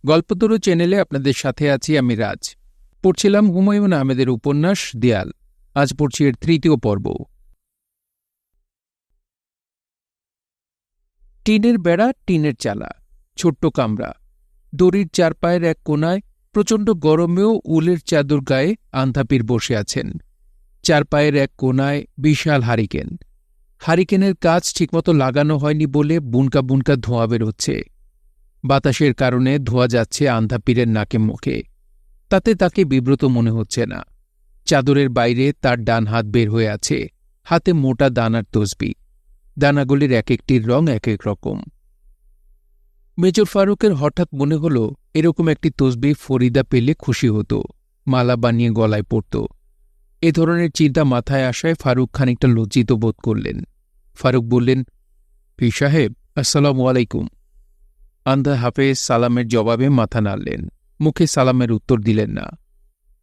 গল্পতরু চ্যানেলে আপনাদের সাথে আছি আমি রাজ। পড়ছিলাম হুমায়ুন আহমেদের উপন্যাস দেয়াল। আজ পড়ছি এর তৃতীয় পর্ব। টিনের বেড়া, টিনের চালা, ছোট্ট কামরা, দড়ির চারপায়ের এক কোনায় প্রচণ্ড গরমেও উলের চাদর গায়ে আন্ধাপীর বসে আছেন। চারপায়ের এক কোনায় বিশাল হারিকেন। হারিকেনের কাজ ঠিকমতো লাগানো হয়নি বলে বুনকা বুনকা ধোঁয়া বেরোচ্ছে। বাতাসের কারণে ধোঁয়া যাচ্ছে আন্ধাপীরের নাকে মুখে। তাতে তাকে বিব্রত মনে হচ্ছে না। চাদরের বাইরে তার ডান হাত বের হয়ে আছে, হাতে মোটা দানার তসবি। দানাগুলির এক একটির রং এক এক রকম। মেজর ফারুকের হঠাৎ মনে হল এরকম একটি তসবি ফরিদা পেলে খুশি হতো, মালা বানিয়ে গলায় পড়ত। এ ধরনের চিন্তা মাথায় আসায় ফারুক খানিকটা লজ্জিত বোধ করলেন। ফারুক বললেন, পীর সাহেব, আসসালামু আলাইকুম। আন্দা হাফেজ সালামের জবাবে মাথা নাড়লেন, মুখে সালামের উত্তর দিলেন না।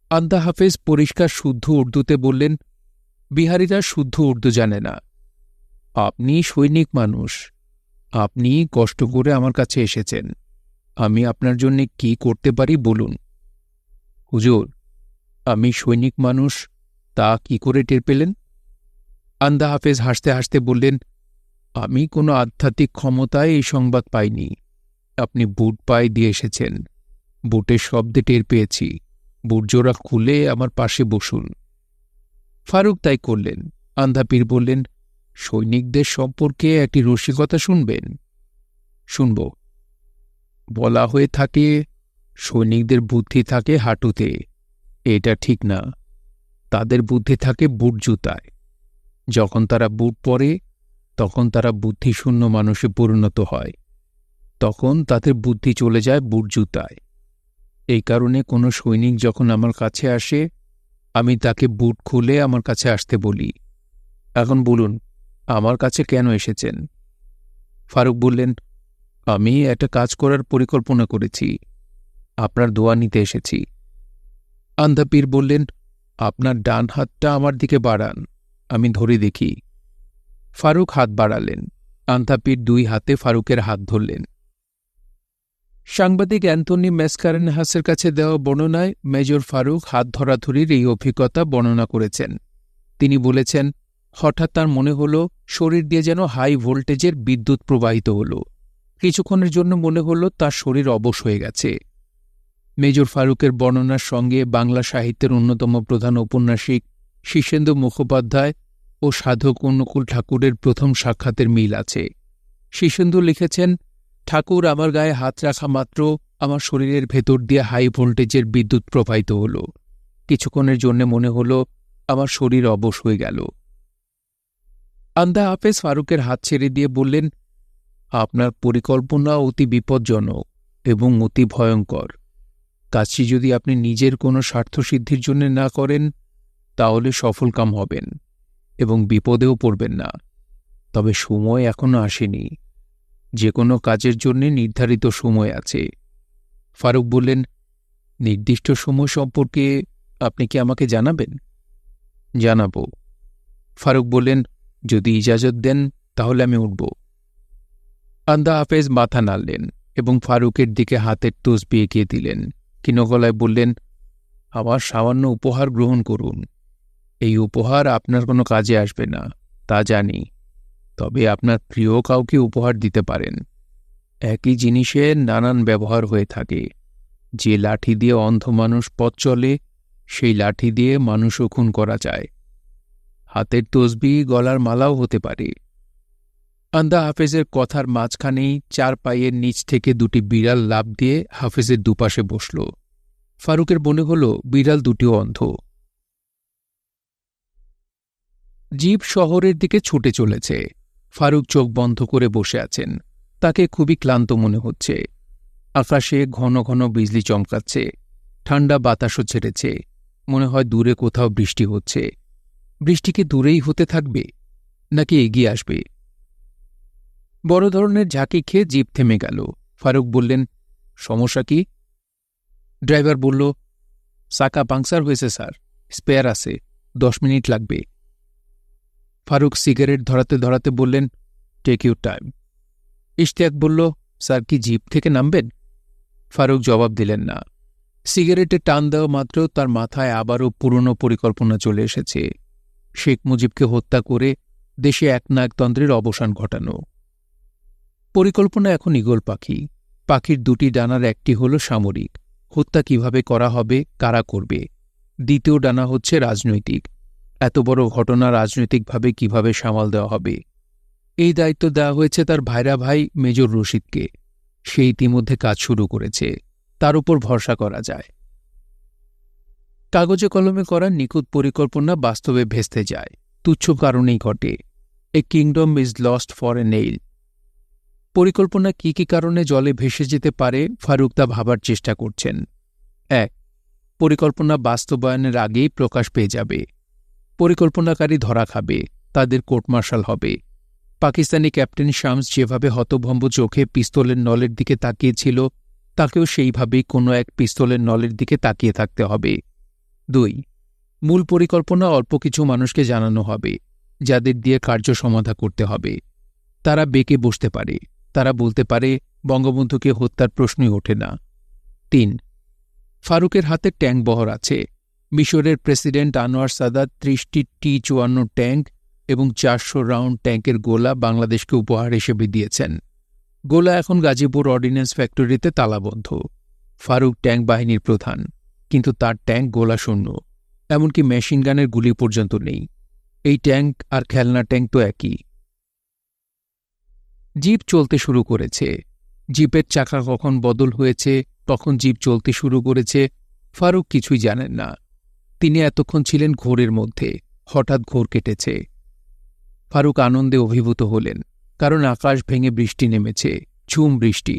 আন্দা হাফেজ পরিষ্কার শুদ্ধ উর্দুতে বললেন, বিহারিরা শুদ্ধ উর্দু জানে না। আপনি সৈনিক মানুষ, আপনি কষ্ট করে আমার কাছে এসেছেন, আমি আপনার জন্য কি করতে পারি বলুন। হুজুর, আমি সৈনিক মানুষ, তা কি করে টের পেলেন? আন্দা হাফেজ হাসতে হাসতে বললেন, আমি কোনো আধ্যাত্মিক ক্ষমতায় এই সংবাদ পাইনি। আপনি বুট পায়ে দিয়ে এসেছেন, বুটের শব্দে টের পেয়েছি। বুটজোড়া খুলে আমার পাশে বসুন। ফারুক তাই করলেন। আন্ধাপীর বললেন, সৈনিকদের সম্পর্কে একটি রসিকতা শুনবেন? শুনব। বলা হয়ে থাকে সৈনিকদের বুদ্ধি থাকে হাঁটুতে। এটা ঠিক না, তাদের বুদ্ধি থাকে বুট জুতায়। যখন তারা বুট পরে তখন তারা বুদ্ধিশূন্য মানুষে পরিণত হয়। তখন তাদের বুদ্ধি চলে যায় বুট জুতায়। এই কারণে কোনো সৈনিক যখন আমার কাছে আসে, আমি তাকে বুট খুলে আমার কাছে আসতে বলি। এখন বলুন, আমার কাছে কেন এসেছেন? ফারুক বললেন, আমি একটা কাজ করার পরিকল্পনা করেছি, আপনার দোয়া নিতে এসেছি। আন্ধাপীর বললেন, আপনার ডান হাতটা আমার দিকে বাড়ান, আমি ধরে দেখি। ফারুক হাত বাড়ালেন। আন্ধাপীর দুই হাতে ফারুকের হাত ধরলেন। সাংবাদিক অ্যান্থনি ম্যাসকারেনহাসের কাছে দেওয়া বর্ণনায় মেজর ফারুক হাত ধরাধরির এই অভিজ্ঞতা বর্ণনা করেছেন। তিনি বলেছেন, হঠাৎ তার মনে হল শরীর দিয়ে যেন হাই ভোল্টেজের বিদ্যুৎ প্রবাহিত হল। কিছুক্ষণের জন্য মনে হল তার শরীর অবশ হয়ে গেছে। মেজর ফারুকের বর্ণনার সঙ্গে বাংলা সাহিত্যের অন্যতম প্রধান ঔপন্যাসিক শীর্ষেন্দু মুখোপাধ্যায় ও সাধক অনুকূল ঠাকুরের প্রথম সাক্ষাতের মিল আছে। শীর্ষেন্দু লিখেছেন, ঠাকুর আমার গায়ে হাত রাখা মাত্র আমার শরীরের ভেতর দিয়ে হাই ভোল্টেজের বিদ্যুৎ প্রবাহিত হল। কিছুক্ষণের জন্য মনে হল আমার শরীর অবশ হয়ে গেল। আন্দা হাফেজ ফারুকের হাত ছেড়ে দিয়ে বললেন, আপনার পরিকল্পনা অতি বিপজ্জনক এবং অতি ভয়ঙ্কর। কাজটি যদি আপনি নিজের কোনো স্বার্থসিদ্ধির জন্য না করেন, তাহলে সফলকাম হবেন এবং বিপদেও পড়বেন না। তবে সময় এখনো আসেনি। যে কোনো কাজের জন্য নির্ধারিত সময় আছে। ফারুক বললেন, নির্দিষ্ট সময় সম্পর্কে আপনি কি আমাকে জানাবেন? জানাব। ফারুক বললেন, যদি ইজাজত দেন তাহলে আমি উঠব। আন্দা হাফেজ মাথা নাড়লেন এবং ফারুকের দিকে হাতের তসবি এগিয়ে দিলেন। ক্ষীণ গলায় বললেন, আমার সামান্য উপহার গ্রহণ করুন। এই উপহার আপনার কোনো কাজে আসবে না, তা জানি, তবে আপনার প্রিয় কাউকে উপহার দিতে পারেন। একই জিনিসের নানান ব্যবহার হয়ে থাকে। যে লাঠি দিয়ে অন্ধ মানুষ পথ চলে, সেই লাঠি দিয়ে মানুষও খুন করা যায়। হাতের তসবি গলার মালাও হতে পারে। আন্দা হাফেজের কথার মাঝখানেই চার পায়ের নিচ থেকে দুটি বিড়াল লাফ দিয়ে হাফেজের দুপাশে বসল। ফারুকের মনে হল বিড়াল দুটিও অন্ধ। জিপ শহরের দিকে ছুটে চলেছে। ফারুক চোখ বন্ধ করে বসে আছেন। তাকে খুবই ক্লান্ত মনে হচ্ছে। আকাশে ঘন ঘন বিজলি চমকাচ্ছে। ঠান্ডা বাতাসও ছেড়েছে। মনে হয় দূরে কোথাও বৃষ্টি হচ্ছে। বৃষ্টি কি দূরেই হতে থাকবে নাকি এগিয়ে আসবে? বড় ধরনের ঝাঁকি খেয়ে জিপ থেমে গেল। ফারুক বললেন, সমস্যা কি? ড্রাইভার বলল, চাকা পাংচার হয়েছে স্যার, স্পেয়ার আছে, 10 মিনিট লাগবে। ফারুক সিগারেট ধরাতে ধরাতে বললেন, টেক ইউর টাইম। ইশতিয়াক বলল, স্যার কি জিপ থেকে নামবেন? ফারুক জবাব দিলেন না। সিগারেটে টান দেওয়া মাত্র তার মাথায় আবারও পুরনো পরিকল্পনা চলে এসেছে, শেখ মুজিবকে হত্যা করে দেশে একনায়কতন্ত্রের অবসান ঘটানো। পরিকল্পনা এখন ঈগল পাখি। পাখির দুটি ডানার একটি হল সামরিক, হত্যা কিভাবে করা হবে, কারা করবে। দ্বিতীয় ডানা হচ্ছে রাজনৈতিক, এত বড় ঘটনা রাজনৈতিকভাবে কিভাবে সামাল দেওয়া হবে। এই দায়িত্ব দেওয়া হয়েছে তার ভাইরা ভাই মেজর রশিদকে। সে ইতিমধ্যে কাজ শুরু করেছে, তার উপর ভরসা করা যায়। কাগজে কলমে করা নিখুঁত পরিকল্পনা বাস্তবে ভেস্তে যায়, তুচ্ছ কারণেই ঘটে। A kingdom is lost for a nail. পরিকল্পনা কি কি কারণে জলে ভেসে যেতে পারে ফারুক তা ভাবার চেষ্টা করছেন। ১. পরিকল্পনা বাস্তবায়নের আগেই প্রকাশ পেয়ে যাবে। পরিকল্পনাকারী ধরা খাবে, তাদের কোর্টমার্শাল হবে। পাকিস্তানি ক্যাপ্টেন শামস যেভাবে হতভম্ব চোখে পিস্তলের নলের দিকে তাকিয়েছিল, তাকেও সেইভাবেই কোনো এক পিস্তলের নলের দিকে তাকিয়ে থাকতে হবে। ২. মূল পরিকল্পনা অল্প কিছু মানুষকে জানানো হবে, যাদের দিয়ে কার্য সমাধা করতে হবে। তারা বেঁকে বসতে পারে, তারা বলতে পারে বঙ্গবন্ধুকে হত্যার প্রশ্নই ওঠে না। ৩. ফারুকের হাতে ট্যাঙ্ক বহর আছে। মিশরের প্রেসিডেন্ট আনোয়ার সাদাত ৩০টি T-54 ট্যাঙ্ক এবং ৪০০ রাউন্ড ট্যাঙ্কের গোলা বাংলাদেশকে উপহার হিসেবে দিয়েছেন। গোলা এখন গাজীপুর অর্ডিন্যান্স ফ্যাক্টরিতে তালাবদ্ধ। ফারুক ট্যাঙ্ক বাহিনীর প্রধান, কিন্তু তার ট্যাঙ্ক গোলা শূন্য, এমনকি মেশিনগানের গুলি পর্যন্ত নেই। এই ট্যাঙ্ক আর খেলনা ট্যাঙ্ক তো একই। জিপ চলতে শুরু করেছে। জিপের চাকা কখন বদল হয়েছে, কখন জিপ চলতে শুরু করেছে, ফারুক কিছুই জানেন না। তিনি এতক্ষণ ছিলেন ঘোরের মধ্যে, হঠাৎ ঘোর কেটেছে। ফারুক আনন্দে অভিভূত হলেন, কারণ আকাশ ভেঙে বৃষ্টি নেমেছে, ঝুম বৃষ্টি।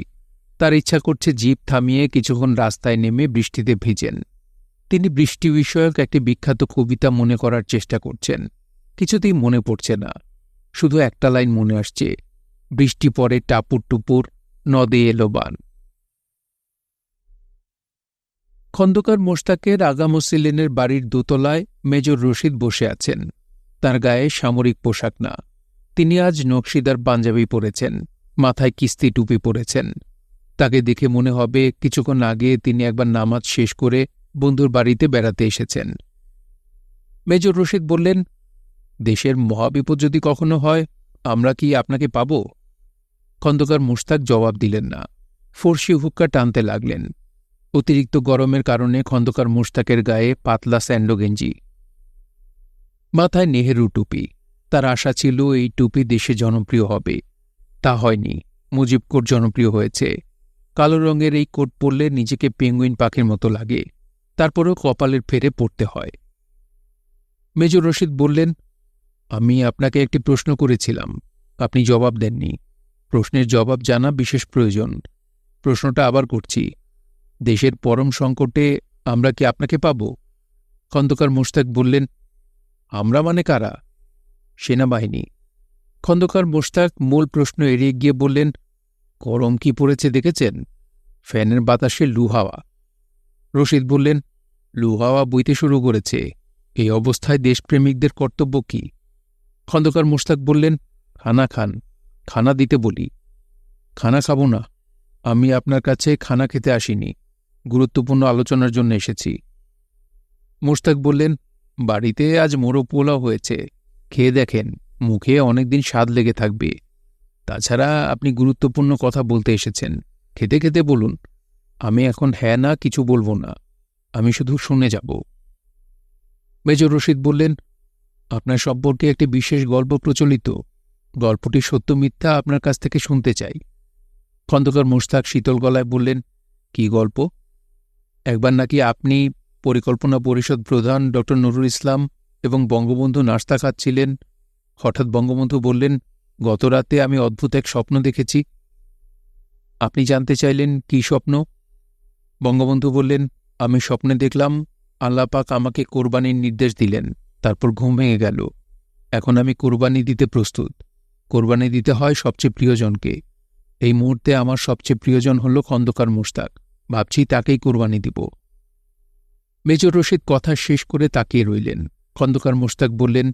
তার ইচ্ছা করছে জিপ থামিয়ে কিছুক্ষণ রাস্তায় নেমে বৃষ্টিতে ভিজেন। তিনি বৃষ্টি বিষয়ক একটি বিখ্যাত কবিতা মনে করার চেষ্টা করছেন, কিছুতেই মনে পড়ছে না। শুধু একটা লাইন মনে আসছে, বৃষ্টি পরে টাপুর টুপুর, নদে এলো বান। খন্দকার মোশতাকের আগামসি লেনের বাড়ির দোতলায় মেজর রশিদ বসে আছেন। তার গায়ে সামরিক পোশাক না, তিনি আজ নকশিদার পাঞ্জাবি পরেছেন, মাথায় কিস্তি টুপি পরেছেন। তাকে দেখে মনে হবে কিছুক্ষণ আগে তিনি একবার নামাজ শেষ করে বন্ধুর বাড়িতে বেড়াতে এসেছেন। মেজর রশিদ বললেন, দেশের মহাবিপদ যদি কখনো হয়, আমরা কি আপনাকে পাব? খন্দকার মোশতাক জবাব দিলেন না, ফর্সি হুক্কা টানতে লাগলেন। অতিরিক্ত গরমের কারণে খন্দকার মোশতাকের গায়ে পাতলা স্যান্ডো গেঞ্জি, মাথায় নেহেরু টুপি। তার আশা ছিল এই টুপি দেশে জনপ্রিয় হবে। তা হয়নি। মুজিব কোট জনপ্রিয় হয়েছে। কালো রঙের এই কোট পরলে নিজেকে পেঙ্গুইন পাখির মতো লাগে, তারপরেও কপালের ফেরে পড়তে হয়। মেজর রশিদ বললেন, আমি আপনাকে একটি প্রশ্ন করেছিলাম, আপনি জবাব দেননি। প্রশ্নের জবাব জানা বিশেষ প্রয়োজন। প্রশ্নটা আবার করছি, দেশের পরম সংকটে আমরা কি আপনাকে পাব? খন্দকার মোশতাক বললেন, আমরা মানে কারা? সেনাবাহিনী। খন্দকার মোশতাক মূল প্রশ্ন এড়িয়ে গিয়ে বললেন, গরম কি পড়েছে দেখেছেন? ফ্যানের বাতাসে লু হাওয়া। রশিদ বললেন, লু হাওয়া বইতে শুরু করেছে, এই অবস্থায় দেশপ্রেমিকদের কর্তব্য কি? খন্দকার মোশতাক বললেন, খানা খান, খানা দিতে বলি। খানা খাব না, আমি আপনার কাছে খানা খেতে আসিনি, গুরুত্বপূর্ণ আলোচনার জন্য এসেছি। মোশতাক বললেন, বাড়িতে আজ মোরগ পোলাও হয়েছে, খেয়ে দেখেন, মুখে অনেকদিন স্বাদ লেগে থাকবে। তাছাড়া আপনি গুরুত্বপূর্ণ কথা বলতে এসেছেন, খেতে খেতে বলুন। আমি এখন হ্যাঁ না কিছু বলবো না, আমি শুধু শুনে যাব। মেজর রশিদ বললেন, আপনার সম্পর্কে একটি বিশেষ গল্প প্রচলিত, গল্পটি সত্য মিথ্যা আপনার কাছ থেকে শুনতে চাই। খন্দকার মোশতাক শীতল গলায় বললেন, কি গল্প? একবার নাকি আপনি পরিকল্পনা পরিষদ প্রধান ড নুরুল ইসলাম এবং বঙ্গবন্ধু নাস্তা খাচ্ছিলেন, হঠাৎ বঙ্গবন্ধু বললেন, গত রাতে আমি অদ্ভুত এক স্বপ্ন দেখেছি। আপনি জানতে চাইলেন কি স্বপ্ন? বঙ্গবন্ধু বললেন, আমি স্বপ্নে দেখলাম আল্লাহ পাক আমাকে কোরবানির নির্দেশ দিলেন, তারপর ঘুম ভেঙে গেল। এখন আমি কোরবানি দিতে প্রস্তুত। কোরবানি দিতে হয় সবচেয়ে প্রিয়জনকে। এই মুহূর্তে আমার সবচেয়ে প্রিয়জন হল খন্দকার মোশতাক, ভাবছি তাকেই কোরবানি দিব। মেজর রশিদ কথা শেষ করে তাকিয়ে রইলেন। খন্দকার মোশতাক বললেন,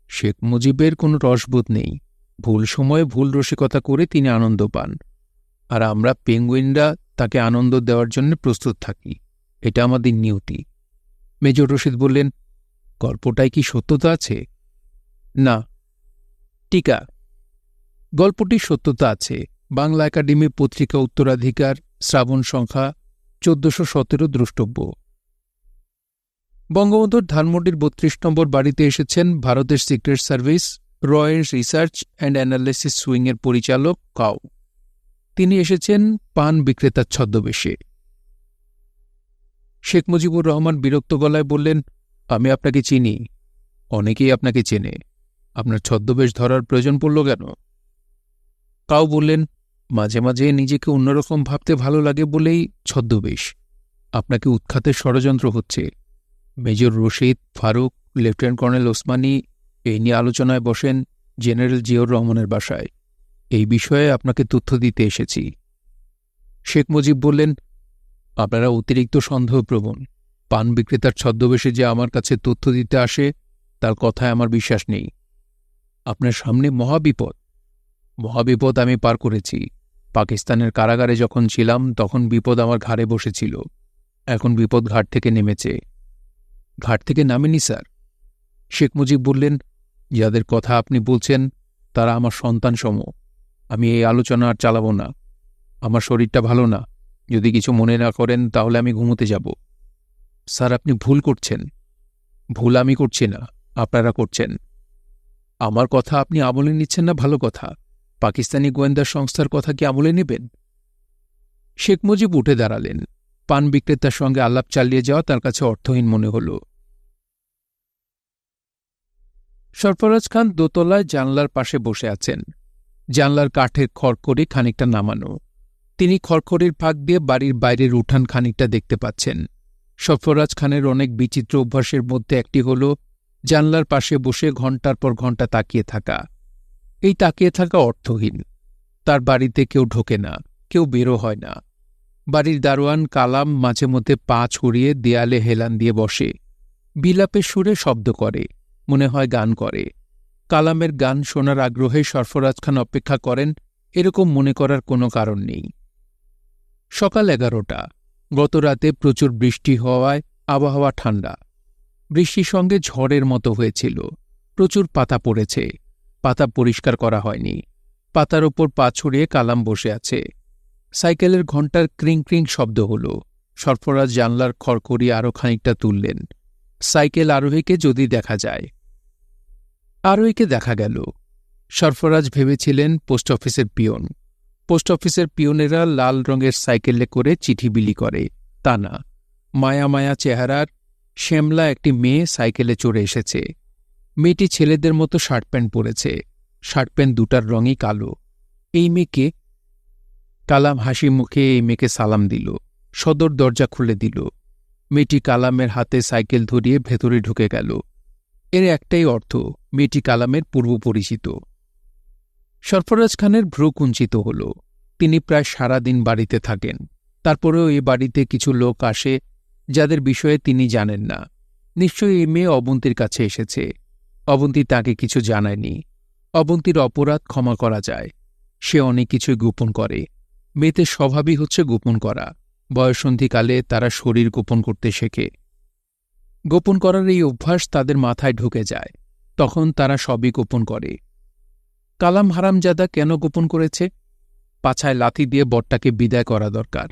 শেখ মুজিবের কোনো রসবোধ নেই, ভুল সময়ে ভুল রসিকতা করে তিনি আনন্দ পান, আর আমরা পেঙ্গুইনরা তাকে আনন্দ দেওয়ার জন্য প্রস্তুত থাকি। এটা আমাদের নিয়তি। মেজর রশিদ বললেন, গল্পটায় কি সত্যতা আছে? না। টিকা, গল্পটির সত্যতা আছে। বাংলা একাডেমি পত্রিকা উত্তরাধিকার, শ্রাবণ সংখ্যা 1417 দ্রষ্টব্য। বঙ্গবন্ধুর ধানমন্ডির 32 নম্বর বাড়িতে এসেছেন ভারতের সিক্রেট সার্ভিস রয়ের রিসার্চ অ্যান্ড অ্যানালিসিস উইংয়ের পরিচালক কাউ। তিনি এসেছেন পান বিক্রেতার ছদ্মবেশে। শেখ মুজিবুর রহমান বিরক্ত গলায় বললেন, আমি আপনাকে চিনি, অনেকেই আপনাকে চেনে, আপনার ছদ্মবেশ ধরার প্রয়োজন পড়ল কেন? কাউ বললেন, মাঝে মাঝে নিজেকে অন্যরকম ভাবতে ভালো লাগে বলেই ছদ্মবেশ। আপনাকে উৎখাতের ষড়যন্ত্র হচ্ছে। Major Rashid, Farooq, lieutenant colonel Osmani এই নিয়ে আলোচনায় বসেন জেনারেল জিয়াউর রহমানের বাসায়। এই বিষয়ে আপনাকে তথ্য দিতে এসেছি। শেখ মুজিব বললেন, আপনারা অতিরিক্ত সন্দেহপ্রবণ। পান বিক্রেতার ছদ্মবেশে যে আমার কাছে তথ্য দিতে আসে তার কথায় আমার বিশ্বাস নেই। আপনার সামনে মহাবিপদ। মহাবিপদ আমি পার করেছি। পাকিস্তানের কারাগারে যখন ছিলাম তখন বিপদ আমার ঘাড়ে বসেছিল। এখন বিপদ ঘাট থেকে নেমেছে। ঘাট থেকে নামেনি স্যার। শেখ মুজিব বললেন, যাদের কথা আপনি বলছেন তারা আমার সন্তান সম। আমি এই আলোচনা আর চালাব না। আমার শরীরটা ভালো না। যদি কিছু মনে না করেন তাহলে আমি ঘুমোতে যাব। স্যার, আপনি ভুল করছেন। ভুল আমি করছি না, আপনারা করছেন। আমার কথা আপনি আমলে নিচ্ছেন না, ভালো কথা। পাকিস্তানি গোয়েন্দা সংস্থার কথা কি আমলে নেবেন? শেখ মুজিব উঠে দাঁড়ালেন। পান বিক্রেতার সঙ্গে আলাপ চালিয়ে যাওয়া তার কাছে অর্থহীন মনে হল। সরফরাজ খান দোতলায় জানলার পাশে বসে আছেন। জানলার কাঠের খড়খড়ি খানিকটা নামানো। তিনি খড়খড়ির ফাঁক দিয়ে বাড়ির বাইরের উঠান খানিকটা দেখতে পাচ্ছেন। সরফরাজ খানের অনেক বিচিত্র অভ্যাসের মধ্যে একটি হল জানলার পাশে বসে ঘণ্টার পর ঘণ্টা তাকিয়ে থাকা। এই তাকিয়ে থাকা অর্থহীন। তার বাড়িতে কেউ ঢোকে না, কেউ বেরো হয় না। বাড়ির দারোয়ান কালাম মাঝে মধ্যে পা ছড়িয়ে দেয়ালে হেলান দিয়ে বসে। বিলাপের সুরে শব্দ করে, মনে হয় গান করে। কালামের গান শোনার আগ্রহে সরফরাজ খান অপেক্ষা করেন, এরকম মনে করার কোনো কারণ নেই। সকাল 11টা। গত রাতে প্রচুর বৃষ্টি হওয়ায় আবহাওয়া ঠান্ডা। বৃষ্টির সঙ্গে ঝড়ের মতো হয়েছিল। প্রচুর পাতা পড়েছে। পাতা পরিষ্কার করা হয়নি। পাতার ওপর পা ছড়িয়ে কালাম বসে আছে। সাইকেলের ঘণ্টার ক্রিং ক্রিং শব্দ হল। সরফরাজ জানলার খড়খড়ি আরও খানিকটা তুললেন। সাইকেল আরোহীকে যদি দেখা যায়। আরোহীকে দেখা গেল। সরফরাজ ভেবেছিলেন পোস্ট অফিসের পিয়ন। পোস্ট অফিসের পিয়নেরা লাল রঙের সাইকেলে করে চিঠি বিলি করে, তা না। মায়া মায়া চেহারার শ্যামলা একটি মেয়ে সাইকেলে চড়ে এসেছে। মেয়েটি ছেলেদের মতো শার্ট প্যান্ট পরেছে। শার্ট প্যান্ট দুটার রঙই কালো। এই মেয়েকে? কালাম হাসি মুখে এই মেয়েকে সালাম দিল। সদর দরজা খুলে দিল। মেয়েটি কালামের হাতে সাইকেল ধরিয়ে ভেতরে ঢুকে গেল। এর একটাই অর্থ, মেয়েটি কালামের পূর্ব পরিচিত। সরফরাজ খানের ভ্রু কুঞ্চিত হল। তিনি প্রায় সারাদিন বাড়িতে থাকেন। তারপরেও এ বাড়িতে কিছু লোক আসে যাদের বিষয়ে তিনি জানেন না। নিশ্চয়ই এই মেয়ে অবন্তীর কাছে এসেছে। অবন্তী তাকে কিছু জানায়নি। অবন্তীর অপরাধ ক্ষমা করা যায়। সে অনেক কিছুই গোপন করে। মেয়েদের স্বভাবই হচ্ছে গোপন করা। বয়ঃসন্ধিকালে তারা শরীর গোপন করতে শেখে। গোপন করার এই অভ্যাস তাদের মাথায় ঢুকে যায়। তখন তারা সবই গোপন করে। কালাম হারামজাদা কেন গোপন করেছে? পাছায় লাথি দিয়ে বটটাকে বিদায় করা দরকার।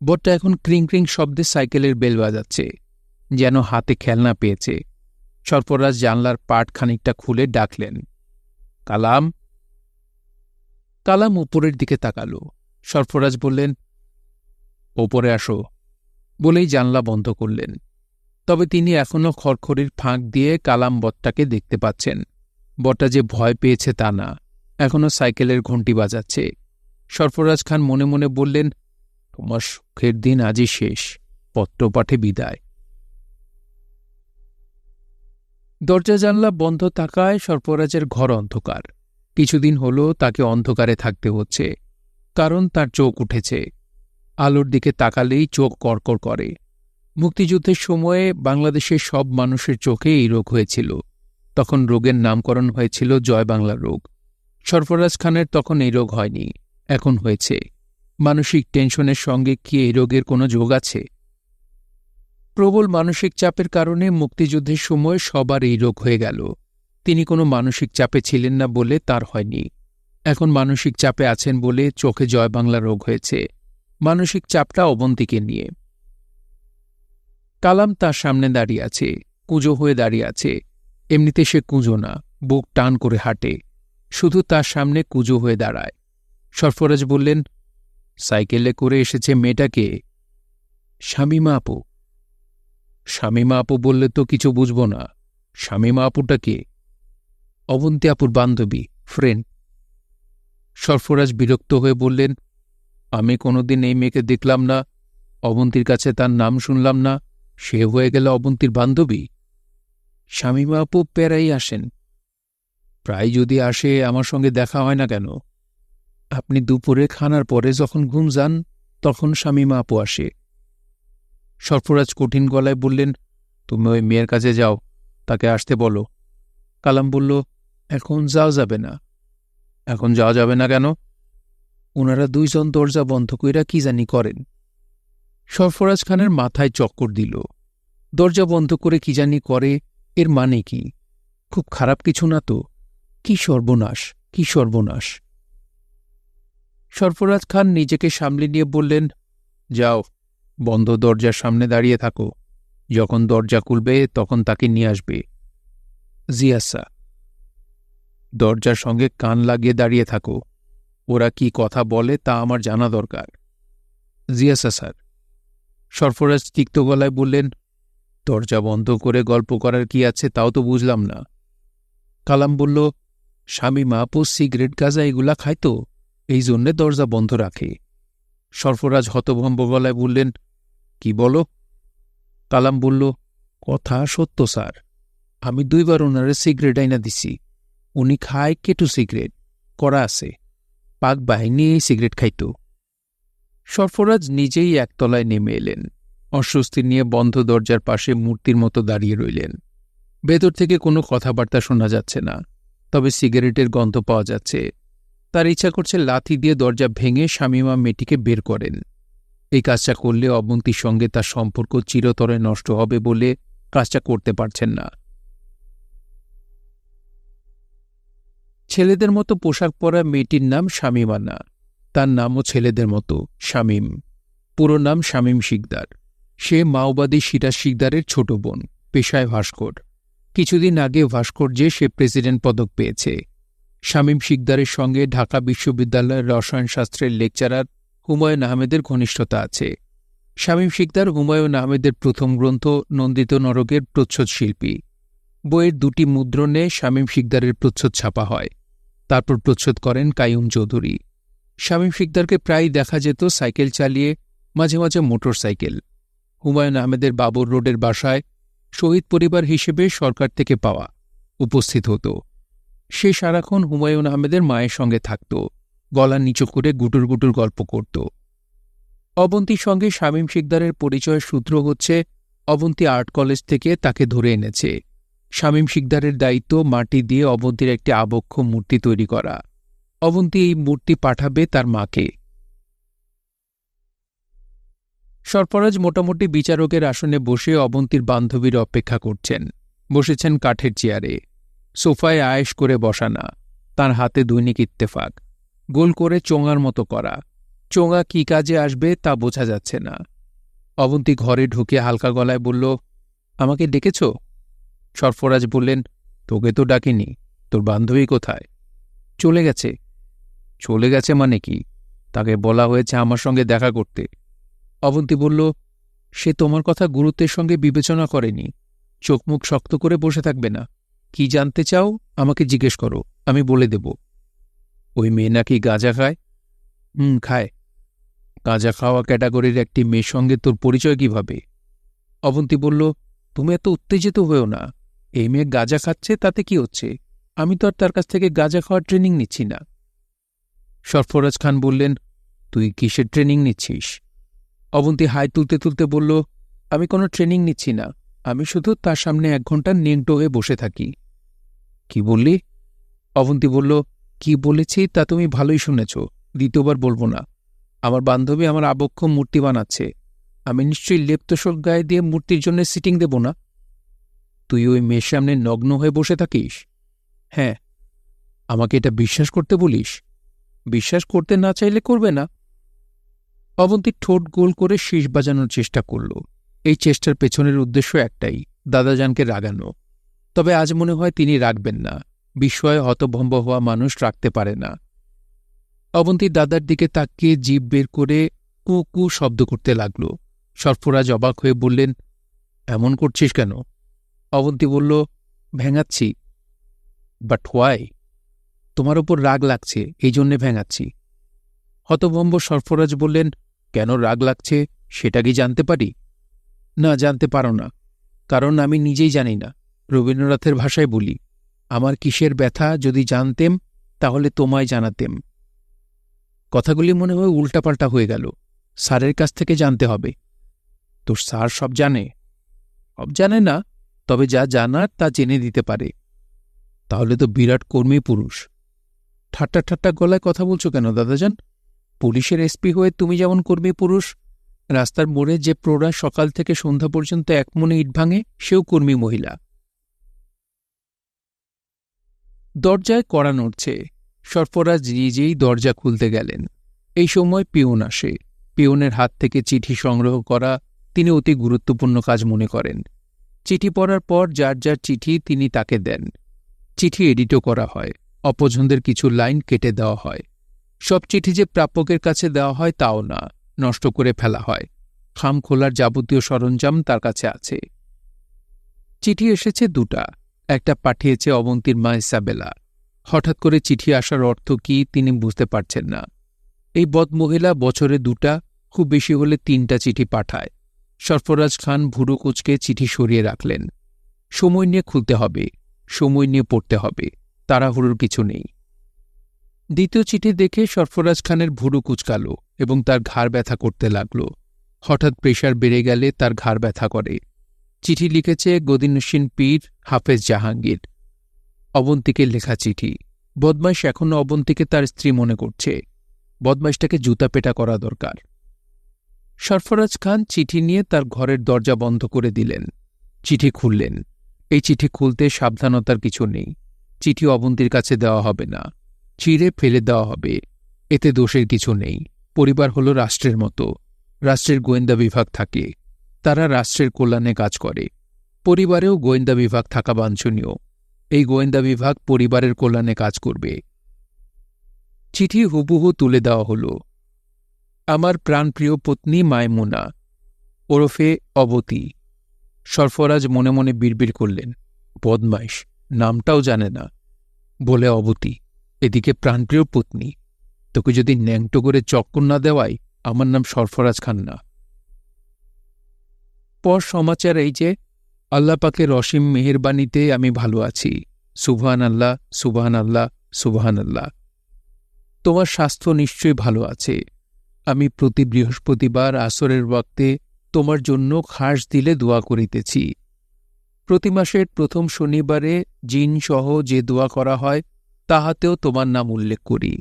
বটটা এখন ক্রিং ক্রিং শব্দে সাইকেলের বেল বাজাচ্ছে, যেন হাতে খেলনা পেয়েছে। সরফরাজ জানলার পাট খানিকটা খুলে ডাকলেন, কালাম। কালাম উপরের দিকে তাকাল। সরফরাজ বললেন, ওপরে আসো, বলেই জানলা বন্ধ করলেন। তবে তিনি এখনও খড়খড়ির ফাঁক দিয়ে কালাম বটটাকে দেখতে পাচ্ছেন। বটটা যে ভয় পেয়েছে তা না, এখনও সাইকেলের ঘণ্টি বাজাচ্ছে। সরফরাজ খান মনে মনে বললেন, তোমার সুখের দিন আজই শেষ, পত্রপাঠে বিদায়। দরজা জানলা বন্ধ থাকায় সরফরাজের ঘর অন্ধকার। কিছুদিন হল তাকে অন্ধকারে থাকতে হচ্ছে, কারণ তার চোখ উঠেছে। আলোর দিকে তাকালেই চোখ কড়কড় করে। মুক্তিযুদ্ধের সময়ে বাংলাদেশের সব মানুষের চোখে এই রোগ হয়েছিল। তখন রোগের নামকরণ হয়েছিল জয় বাংলা রোগ। সরফরাজ খানের তখন এই রোগ হয়নি, এখন হয়েছে। মানসিক টেনশনের সঙ্গে কি এই রোগের কোনো যোগ আছে? প্রবল মানসিক চাপের কারণে মুক্তিযুদ্ধের সময় সবার এই রোগ হয়ে গেল। তিনি কোনো মানসিক চাপে ছিলেন না বলে তার হয়নি। এখন মানসিক চাপে আছেন বলে চোখে জয়বাংলা রোগ হয়েছে। মানসিক চাপটা অবন্তীকে নিয়ে। কালাম তার সামনে দাঁড়িয়ে আছে, কুঁজো হয়ে দাঁড়িয়ে আছে। এমনিতে সে কুঁজো না, বুক টান করে হাঁটে, শুধু তার সামনে কুঁজো হয়ে দাঁড়ায়। সরফরাজ বললেন, সাইকেলে করে এসেছে মেয়েটাকে? শামীমা আপু। শামীমা আপু বললে তো কিছু বুঝব না। শামীমা আপুটা কে? অবন্তী আপুর বান্ধবী, ফ্রেন্ড। সরফরাজ বিরক্ত হয়ে বললেন, আমি কোনোদিন এই মেয়েকে দেখলাম না, অবন্তীর কাছে তার নাম শুনলাম না, সে হয়ে গেল অবন্তীর বান্ধবী। শামীমা আপু প্যারাই আসেন। প্রায় যদি আসে আমার সঙ্গে দেখা হয় না কেন? আপনি দুপুরে খানার পরে যখন ঘুম যান তখন শামীমা আপু আসে। সরফরাজ কঠিন গলায় বললেন, তুমি ওই মেয়ের কাছে যাও, তাকে আসতে বলো। কালাম বলল, এখন যাওয়া যাবে না। এখন যাওয়া যাবে না কেন? ওনারা দুইজন দরজা বন্ধ কইরা কি জানি করেন। সরফরাজ খানের মাথায় চক্কর দিল। দরজা বন্ধ করে কি জানি করে, এর মানে কি? খুব খারাপ কিছু না তো? কি সর্বনাশ, কি সর্বনাশ! সরফরাজ খান নিজেকে সামলে নিয়ে বললেন, যাও, বন্ধ দরজার সামনে দাঁড়িয়ে থাকো। যখন দরজা খুলবে তখন তাকে নিয়ে আসবে। জিয়াসা। দরজার সঙ্গে কান লাগিয়ে দাঁড়িয়ে থাকো। ওরা কি কথা বলে তা আমার জানা দরকার। জিয়াসা স্যার। সরফরাজ তিক্ত গলায় বললেন, দরজা বন্ধ করে গল্প করার কি আছে তাও তো বুঝলাম না। কালাম বলল, শামীমা আপু সিগারেট গাঁজা এগুলা খায় তো, এই জন্যে দরজা বন্ধ রাখে। সরফরাজ হতভম্ব গলায় বললেন, কি বলো? কালাম বলল, কথা সত্য স্যার, আমি 2 বার ওনারে সিগারেট আইনা দিছি। উনি খায় কেটু সিগারেট, করা আছে। পাক বাহিনী এই সিগারেট খাইত। সরফরাজ নিজেই একতলায় নেমে এলেন। অস্বস্তি নিয়ে বন্ধ দরজার পাশে মূর্তির মতো দাঁড়িয়ে রইলেন। ভেতর থেকে কোনো কথাবার্তা শোনা যাচ্ছে না, তবে সিগারেটের গন্ধ পাওয়া যাচ্ছে। তার ইচ্ছা করছে লাথি দিয়ে দরজা ভেঙে শামীমা মেয়েটিকে বের করেন। এই কাজটা করলে অবন্তীর সঙ্গে তার সম্পর্ক চিরতরে নষ্ট হবে বলে কাজটা করতে পারছেন না। ছেলেদের মতো পোশাক পরা মেয়েটির নাম শামীমা না, তার নামও ছেলেদের মতো, শামীম। পুরো নাম শামীম শিকদার। সে মাওবাদী সিরাজ শিকদারের ছোট বোন, পেশায় ভাস্কর। কিছুদিন আগে ভাস্কর্যে সে প্রেসিডেন্ট পদক পেয়েছে। শামীম শিকদারের সঙ্গে ঢাকা বিশ্ববিদ্যালয়ের রসায়নশাস্ত্রের লেকচারার হুমায়ুন আহমেদের ঘনিষ্ঠতা আছে। শামীম শিকদার হুমায়ুন আহমেদের প্রথম গ্রন্থ নন্দিত নরকের প্রচ্ছদ শিল্পী। বইয়ের 2টি মুদ্রণে শামীম শিকদারের প্রচ্ছদ ছাপা হয়। তারপর প্রচ্ছদ করেন কাইয়ুম চৌধুরী। শামীম শিকদারকে প্রায় দেখা যেত সাইকেল চালিয়ে, মাঝে মাঝে মোটর সাইকেল। হুমায়ুন আহমেদের বাবর রোডের বাসায় শহীদ পরিবার হিসেবে সরকার থেকে পাওয়া উপস্থিত হতো। সে সারাক্ষণ হুমায়ুন আহমেদের মায়ের সঙ্গে থাকত, গলা নিচু করে গুটুর গুটুর গল্প করত। অবন্তীর সঙ্গে শামীম শিকদারের পরিচয়ের সূত্র হচ্ছে অবন্তী আর্ট কলেজ থেকে তাকে ধরে এনেছে। শামীম শিকদারের দায়িত্ব মাটি দিয়ে অবন্তীর একটি আবক্ষ মূর্তি তৈরি করা। অবন্তী এই মূর্তি পাঠাবে তার মাকে। সরফরাজ মোটামুটি বিচারকের আসনে বসে অবন্তীর বান্ধবীর অপেক্ষা করছেন। বসেছেন কাঠের চেয়ারে, সোফায় আয়েশ করে বসানা, তার হাতে দৈনিক ইত্তেফাক, গোল করে চোঙার মতো করা। চোঙা কি কাজে আসবে তা বোঝা যাচ্ছে না। অবন্তী ঘরে ঢুকে হালকা গলায় বলল, আমাকে ডেকেছ? সরফরাজ বললেন, তোকে তো ডাকিনি, তোর বান্ধবী কোথায়? চলে গেছে। চলে গেছে মানে কি? তাকে বলা হয়েছে আমার সঙ্গে দেখা করতে। অবন্তী বলল, সে তোমার কথা গুরুত্বের সঙ্গে বিবেচনা করেনি। চোখ মুখ শক্ত করে বসে থাকবে না। কি জানতে চাও আমাকে জিজ্ঞেস করো, আমি বলে দেব। ওই মেয়ে নাকি গাঁজা খায়? খায়। গাঁজা খাওয়া ক্যাটাগরির একটি মেয়ের সঙ্গে তোর পরিচয় কিভাবে? অবন্তী বলল, তুমি এত উত্তেজিত হয়েও না। এই মেয়ে গাঁজা খাচ্ছে তাতে কি হচ্ছে? আমি তো আর তার কাছ থেকে গাঁজা খাওয়ার ট্রেনিং নিচ্ছি না। সরফরাজ খান বললেন, তুই কিসের ট্রেনিং নিচ্ছিস? অবন্তী হাই তুলতে তুলতে বলল, আমি কোনো ট্রেনিং নিচ্ছি না, আমি শুধু তার সামনে 1 ঘন্টা নেংটো হয়ে বসে থাকি। কি বললি? অবন্তী বলল, কি বলেছি তা তুমি ভালোই শুনেছ, দ্বিতীয়বার বলবো না। আমার বান্ধবী আমার আবক্ষ মূর্তি বানাচ্ছে, আমি নিশ্চয়ই লেপ্তশোক গায়ে দিয়ে মূর্তির জন্য সিটিং দেব না। তুই ওই মেয়ের সামনে নগ্ন হয়ে বসে থাকিস? হ্যাঁ। আমাকে এটা বিশ্বাস করতে বলিস? বিশ্বাস করতে না চাইলে করবে না। অবন্তী ঠোঁট গোল করে শীষ বাজানোর চেষ্টা করল। এই চেষ্টার পেছনের উদ্দেশ্য একটাই, দাদাজানকে রাগানো। তবে আজ মনে হয় তিনি রাখবেন না। বিস্ময়ে হতভম্ব হওয়া মানুষ রাখতে পারে না। অবন্তী দাদার দিকে তাকিয়ে জিভ বের করে কু কু শব্দ করতে লাগল। সরফরাজ অবাক হয়ে বললেন, এমন করছিস কেন? অবন্তী বলল, ভেঙাচ্ছি। But why? তোমার ওপর রাগ লাগছে, এই জন্যে ভেঙাচ্ছি। হতভম্ব সরফরাজ বললেন, কেন রাগ লাগছে সেটা কি জানতে পারি? না, জানতে পারো না, কারণ আমি নিজেই জানি না। রবীন্দ্রনাথের ভাষায় বলি, আমার কিসের ব্যথা যদি জানতেম তাহলে তোমায় জানাতেম। কথাগুলি মনে হয় উল্টাপাল্টা হয়ে গেল। স্যারের কাছ থেকে জানতে হবে। তোর স্যার সব জানে? সব জানে না, তবে যা জানার তা জেনে দিতে পারে। তাহলে তো বিরাট কর্মী পুরুষ। ঠাট্টা ঠাট্টা গলায় কথা বলছো কেন দাদাজান? পুলিশের এসপি হয়ে তুমি যেমন কর্মী পুরুষ, রাস্তার মোড়ে যে প্রৌঢ়া সকাল থেকে সন্ধ্যা পর্যন্ত এক মনে ইট ভাঙে সেও কর্মী মহিলা। দরজায় কড়া নড়ছে। সরফরাজ নিজেই দরজা খুলতে গেলেন। এই সময় পিয়ন আসে। পিয়নের হাত থেকে চিঠি সংগ্রহ করা তিনি অতি গুরুত্বপূর্ণ কাজ মনে করেন। চিঠি পড়ার পর যার যার চিঠি তিনি তাকে দেন। চিঠি এডিটও করা হয়, অপছন্দের কিছু লাইন কেটে দেওয়া হয়। সব চিঠি যে প্রাপকের কাছে দেওয়া হয় তাও না, নষ্ট করে ফেলা হয়। খাম খোলার যাবতীয় সরঞ্জাম তার কাছে আছে। চিঠি এসেছে দুটা। একটা পাঠিয়েছে অবন্তীর মা ইসাবেলা। হঠাৎ করে চিঠি আসার অর্থ কি তিনি বুঝতে পারছেন না। এই বদমহিলা বছরে দুটা, খুব বেশি হলে তিনটা চিঠি পাঠায়। সরফরাজ খান ভুরু কুঁচকে চিঠি সরিয়ে রাখলেন। সময় নিয়ে খুলতে হবে, সময় নিয়ে পড়তে হবে, তাড়াহুড়োর কিছু নেই। দ্বিতীয় চিঠি দেখে সরফরাজ খানের ভুরু কুঁচকাল এবং তার ঘাড় ব্যথা করতে লাগল। হঠাৎ প্রেশার বেড়ে গেলে তার ঘাড় ব্যথা করে। চিঠি লিখেছে গদিনউদ্দিন পীর হাফেজ জাহাঙ্গীর। অবন্তীকে লেখা চিঠি। বদমাইশ এখনও অবন্তীকে তার স্ত্রী মনে করছে। বদমাইশটাকে জুতাপেটা করা দরকার। সরফরাজ খান চিঠি নিয়ে তার ঘরের দরজা বন্ধ করে দিলেন। চিঠি খুললেন। এই চিঠি খুলতে সাবধানতার কিছু নেই। চিঠি অবন্তীর কাছে দেওয়া হবে না, চিরে ফেলে দেওয়া হবে। এতে দোষের কিছু নেই। পরিবার হল রাষ্ট্রের মতো। রাষ্ট্রের গোয়েন্দা বিভাগ থাকে, তারা রাষ্ট্রের কল্যাণে কাজ করে। পরিবারেও গোয়েন্দা বিভাগ থাকা বাঞ্ছনীয়। এই গোয়েন্দা বিভাগ পরিবারের কল্যাণে কাজ করবে। চিঠি হুবহু তুলে দেওয়া হল। আমার প্রাণপ্রিয় পত্নী মায়মুনা ওরফে অবতী। সরফরাজ মনে মনে বিড়বিড় করলেন, বদমাইশ, নামটাও জানে না, বলে অবতী। এদিকে প্রাণপ্রিয় পত্নী। তোকে যদি ন্যাংটো করে চক্কর না দেওয়াই, আমার নাম সরফরাজ খান না। পর সমাচার এই যে, আল্লাহ পাকের অসীম মেহেরবানিতে আমি ভালো আছি। সুবহান আল্লাহ, সুবহান আল্লাহ, সুবহান আল্লাহ। তোমার স্বাস্থ্য নিশ্চয়ই ভালো আছে। আমি প্রতি বৃহস্পতিবার আসরের ওয়াক্তে তোমার জন্য খাস দিলে দোয়া করিতেছি। প্রতি মাসের প্রথম শনিবারে জিন সহ যে দোয়া করা হয় তাহাতেও তোমার নাম উল্লেখ করি।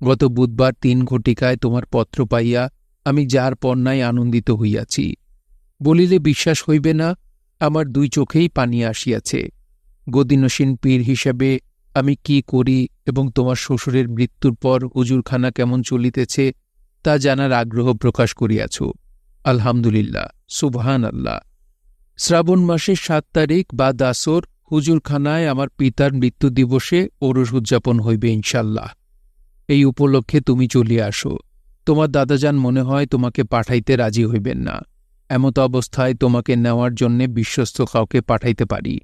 গত বুধবার ৩ ঘটিকায় তোমার পত্র পাইয়া আমি যার পণ্যায় আনন্দিত হইয়াছি। বলিলে বিশ্বাস হইবে না, আমার ২ চোখেই পানি আসিয়াছে। গদিনউদ্দিন পীর হিসাবে আমি কি করি এবং তোমার শ্বশুরের মৃত্যুর পর হুজুরখানা কেমন চলিতেছে তা জানার আগ্রহ প্রকাশ করিয়াছ। আলহামদুলিল্লাহ, সুবহান আল্লাহ। শ্রাবণ মাসের ৭ তারিখ বা দাসর হুজুরখানায় আমার পিতার মৃত্যু দিবসে ওরস উদযাপন হইবে ইনশাল্লাহ। এই উপলক্ষে তুমি চলিয়া আসো। তোমার দাদাজান মনে হয় তোমাকে পাঠাইতে রাজি হইবেন না। এমত অবস্থায় তোমাকে নেওয়ার জন্যে বিশ্বস্ত কাউকে পাঠাইতে পারি,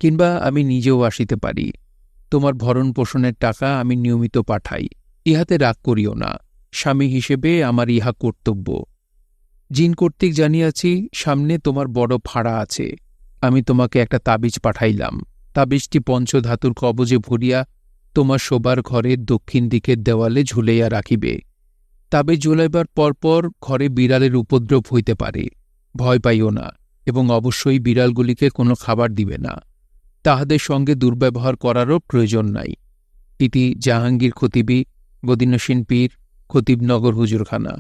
কিংবা আমি নিজেও আসিতে পারি। তোমার ভরণ পোষণের টাকা আমি নিয়মিত পাঠাই, ইহাতে রাগ করিও না। স্বামী হিসেবে আমার ইহা কর্তব্য। জিন কর্তৃক জানিয়াছি সামনে তোমার বড় ফাড়া আছে। আমি তোমাকে একটা তাবিজ পাঠাইলাম। তাবিজটি পঞ্চধাতুর কবজে ভরিয়া তোমার শোবার ঘরের দক্ষিণ দিকের দেওয়ালে ঝুলাইয়া রাখিবে। তাবিজ ঝুলাইবার পরপর ঘরে বিড়ালের উপদ্রব হইতে পারে। ভয় পাইও না, এবং অবশ্যই বিড়ালগুলিকে কোনো খাবার দিবে না। তাহাদের সঙ্গে দুর্ব্যবহার করারও প্রয়োজন নাই। ইতি জাহাঙ্গীর খতিবি, গদিনউদ্দিন পীর, খতিবনগর হুজুরখানা।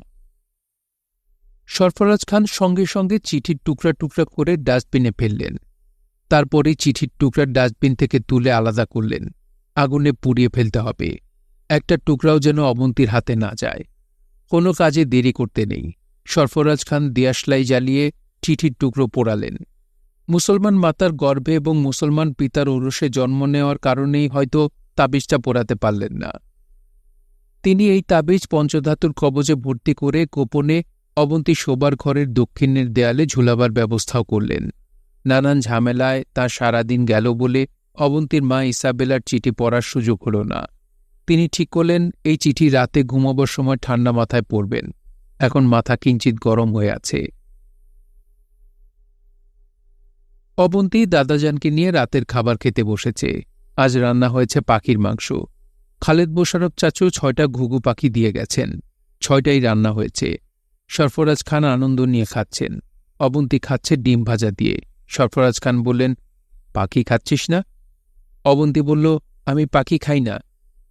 সরফরাজ খান সঙ্গে সঙ্গে চিঠির টুকরা টুকরা করে ডাস্টবিনে ফেললেন। তারপরে চিঠির টুকরা ডাস্টবিন থেকে তুলে আলাদা করলেন। আগুনে পুড়িয়ে ফেলতে হবে, একটা টুকরাও যেন অবন্তীর হাতে না যায়। কোনো কাজে দেরি করতে নেই। সরফরাজ খান দিয়াশলাই জ্বালিয়ে চিঠির টুকরো পোড়ালেন। মুসলমান মাতার গর্ভে এবং মুসলমান পিতার ঔরসে জন্ম নেওয়ার কারণেই হয়তো তাবিজটা পোড়াতে পারলেন না। তিনি এই তাবিজ পঞ্চধাতুর কবজে ভর্তি করে গোপনে অবন্তী শোবার ঘরের দক্ষিণের দেয়ালে ঝুলাবার ব্যবস্থাও করলেন। নানান ঝামেলায় তাঁর সারাদিন গেল বলে অবন্তীর মা ইসাবেলার চিঠি পড়ার সুযোগ হল না। তিনি ঠিক করলেন এই চিঠি রাতে ঘুমাবার সময় ঠান্ডা মাথায় পড়বেন। এখন মাথা কিঞ্চিত গরম হয়ে আছে। অবন্তী দাদাজানকে নিয়ে রাতের খাবার খেতে বসেছে। আজ রান্না হয়েছে পাখির মাংস। খালেদ মোশাররফ চাচু 6টা ঘুঘু পাখি দিয়ে গেছেন। 6টাই রান্না হয়েছে। সরফরাজ খান আনন্দ নিয়ে খাচ্ছেন। অবন্তী খাচ্ছে ডিম ভাজা দিয়ে। সরফরাজ খান বললেন, পাখি খাচ্ছিস না? অবন্তী বলল, আমি পাখি খাই না,